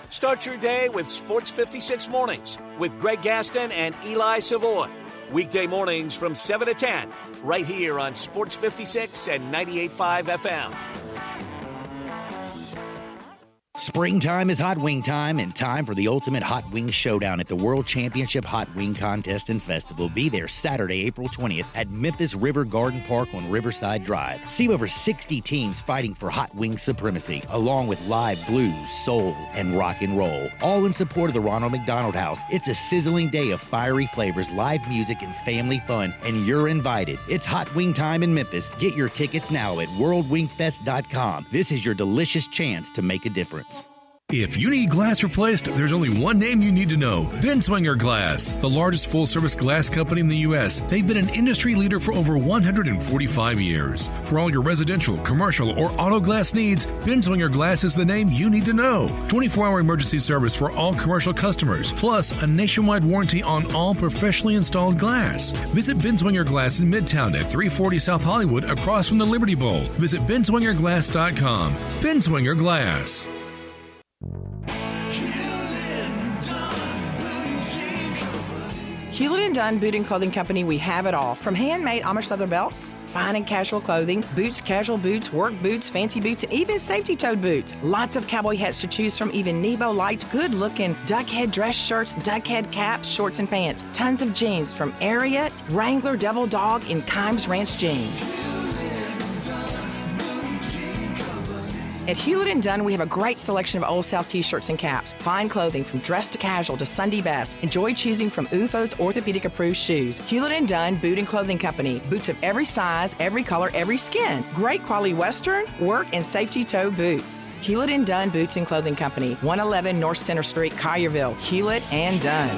Start your day with Sports 56 Mornings with Greg Gaston and Eli Savoy. Weekday mornings from 7 to 10, right here on Sports 56 and 98.5 FM. Springtime is hot wing time and time for the ultimate hot wing showdown at the World Championship Hot Wing Contest and Festival. Be there Saturday, April 20th at Memphis River Garden Park on Riverside Drive. See over 60 teams fighting for hot wing supremacy, along with live blues, soul, and rock and roll. All in support of the Ronald McDonald House. It's a sizzling day of fiery flavors, live music, and family fun, and you're invited. It's hot wing time in Memphis. Get your tickets now at worldwingfest.com. This is your delicious chance to make a difference. If you need glass replaced, there's only one name you need to know. Binswanger Glass, the largest full-service glass company in the U.S. They've been an industry leader for over 145 years. For all your residential, commercial, or auto glass needs, Binswanger Glass is the name you need to know. 24-hour emergency service for all commercial customers, plus a nationwide warranty on all professionally installed glass. Visit Binswanger Glass in Midtown at 340 South Hollywood across from the Liberty Bowl. Visit binswingerglass.com. Binswanger Glass. Hewlett & Dunn Boot and Clothing Company, we have it all. From handmade Amish leather belts, fine and casual clothing, boots, casual boots, work boots, fancy boots, and even safety-toed boots. Lots of cowboy hats to choose from, even Nebo lights, good-looking duck head dress shirts, duck head caps, shorts, and pants. Tons of jeans from Ariat, Wrangler, Devil Dog, and Kimes Ranch jeans. At Hewlett & Dunn, we have a great selection of Old South t-shirts and caps. Fine clothing from dress to casual to Sunday best. Enjoy choosing from UFO's orthopedic-approved shoes. Hewlett & Dunn Boot and Clothing Company. Boots of every size, every color, every skin. Great quality Western, work, and safety toe boots. Hewlett & Dunn Boots and Clothing Company. 111 North Center Street, Collierville. Hewlett & Dunn.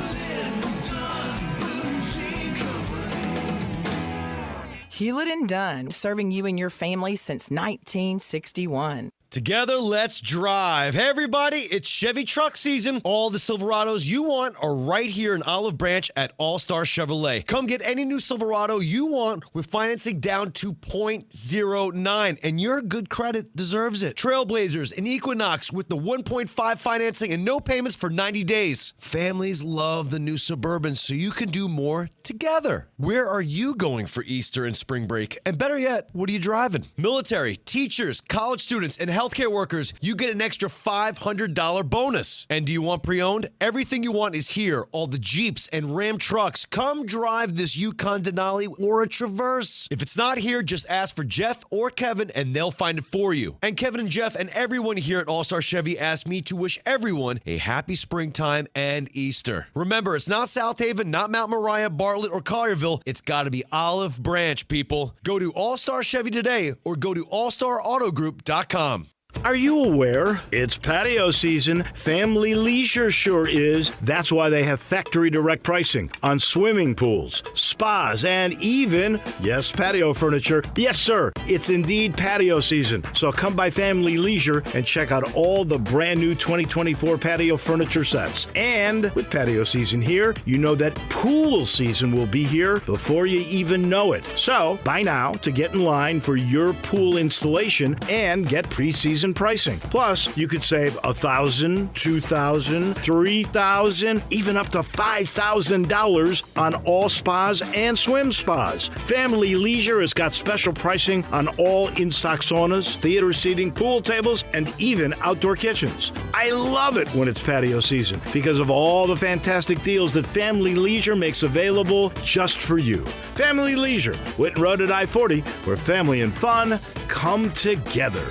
Hewlett & Dunn, serving you and your family since 1961. Together, let's drive. Hey, everybody, it's Chevy truck season. All the Silverados you want are right here in Olive Branch at All-Star Chevrolet. Come get any new Silverado you want with financing down to 0.09, and your good credit deserves it. Trailblazers and Equinox with the 1.5 financing and no payments for 90 days. Families love the new Suburbans, so you can do more together. Where are you going for Easter and spring break? And better yet, what are you driving? Military, teachers, college students, and healthcare workers, you get an extra $500 bonus. And do you want pre-owned? Everything you want is here. All the Jeeps and Ram trucks. Come drive this Yukon Denali or a Traverse. If it's not here, just ask for Jeff or Kevin and they'll find it for you. And Kevin and Jeff and everyone here at All-Star Chevy asked me to wish everyone a happy springtime and Easter. Remember, it's not South Haven, not Mount Moriah, Bartlett, or Collierville. It's got to be Olive Branch, people. Go to All-Star Chevy today or go to allstarautogroup.com. Are you aware? It's patio season. Family Leisure sure is. That's why they have factory direct pricing on swimming pools, spas, and even, yes, patio furniture. Yes, sir, it's indeed patio season. So come by Family Leisure and check out all the brand new 2024 patio furniture sets. And with patio season here, you know that pool season will be here before you even know it. So buy now to get in line for your pool installation and get pre-season pricing. Plus, you could save $1,000, $2,000, $3,000, even up to $5,000 on all spas and swim spas. Family Leisure has got special pricing on all in-stock saunas, theater seating, pool tables, and even outdoor kitchens. I love it when it's patio season because of all the fantastic deals that Family Leisure makes available just for you. Family Leisure, Whitten Road at I-40, where family and fun come together.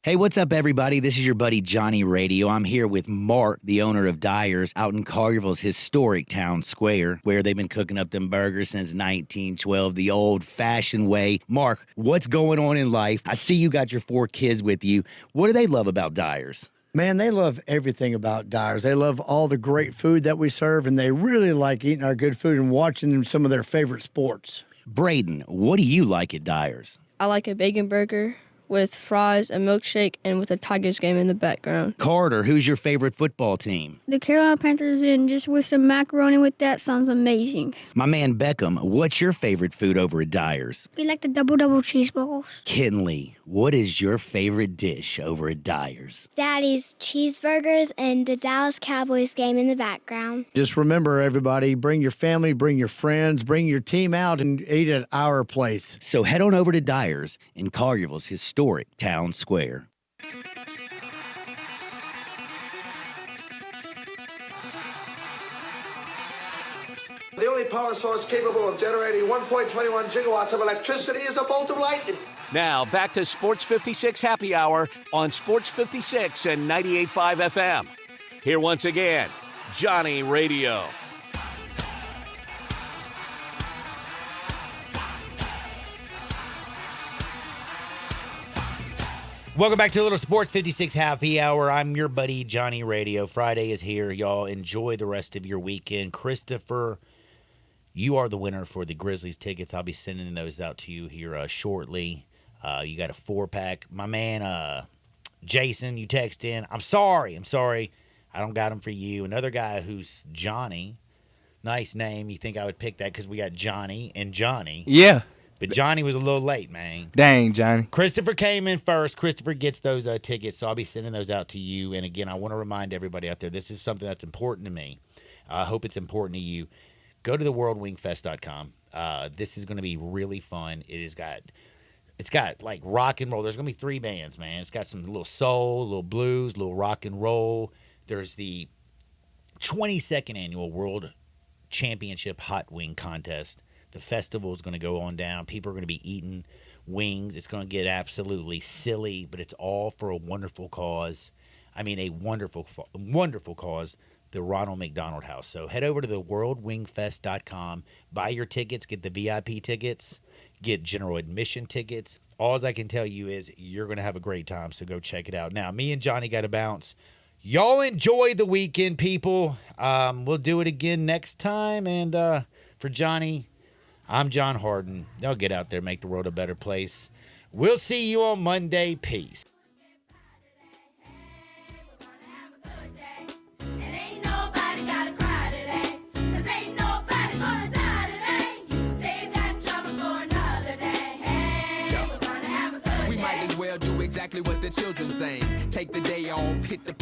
Hey, what's up, everybody? This is your buddy Johnny Radio. I'm here with Mark, the owner of Dyer's, out in Collierville's historic town square, where they've been cooking up them burgers since 1912, the old-fashioned way. Mark, what's going on in life? I see you got your 4 kids with you. What do they love about Dyer's? Man, they love everything about Dyer's. They love all the great food that we serve, and they really like eating our good food and watching some of their favorite sports. Braden, what do you like at Dyer's? I like a bacon burger with fries, a milkshake, and with a Tigers game in the background. Carter, who's your favorite football team? The Carolina Panthers, and just with some macaroni with that sounds amazing. My man Beckham, what's your favorite food over at Dyer's? We like the double cheeseballs. Kinley, what is your favorite dish over at Dyer's? Daddy's cheeseburgers and the Dallas Cowboys game in the background. Just remember, everybody, bring your family, bring your friends, bring your team out and eat at our place. So head on over to Dyer's in Collierville's historic town square. The only power source capable of generating 1.21 gigawatts of electricity is a bolt of lightning. Now, back to Sports 56 Happy Hour on Sports 56 and 98.5 FM. Here once again, Johnny Radio. Welcome back to a little Sports 56 Happy Hour. I'm your buddy, Johnny Radio. Friday is here. Y'all enjoy the rest of your weekend. Christopher, you are the winner for the Grizzlies tickets. I'll be sending those out to you here shortly. You got a 4-pack. My man, Jason, you text in. I'm sorry. I don't got them for you. Another guy who's Johnny. Nice name. You think I would pick that because we got Johnny and Johnny. Yeah. But Johnny was a little late, man. Dang, Johnny. Christopher came in first. Christopher gets those tickets, so I'll be sending those out to you. And again, I want to remind everybody out there, this is something that's important to me. I hope it's important to you. Go to theworldwingfest.com. This is going to be really fun. It's got like rock and roll. There's going to be 3 bands, man. It's got some little soul, little blues, little rock and roll. There's the 22nd annual World Championship Hot Wing Contest. The festival is going to go on down. People are going to be eating wings. It's going to get absolutely silly, but it's all for a wonderful cause. I mean, a wonderful cause, the Ronald McDonald House. So head over to theworldwingfest.com, buy your tickets, get the VIP tickets, get general admission tickets. All I can tell you is you're going to have a great time, so go check it out. Now, me and Johnny got to bounce. Y'all enjoy the weekend, people. We'll do it again next time. And for Johnny, I'm John Harden. Y'all get out there, make the world a better place. We'll see you on Monday. Peace. exactly what the children saying. Take the day off, hit the park.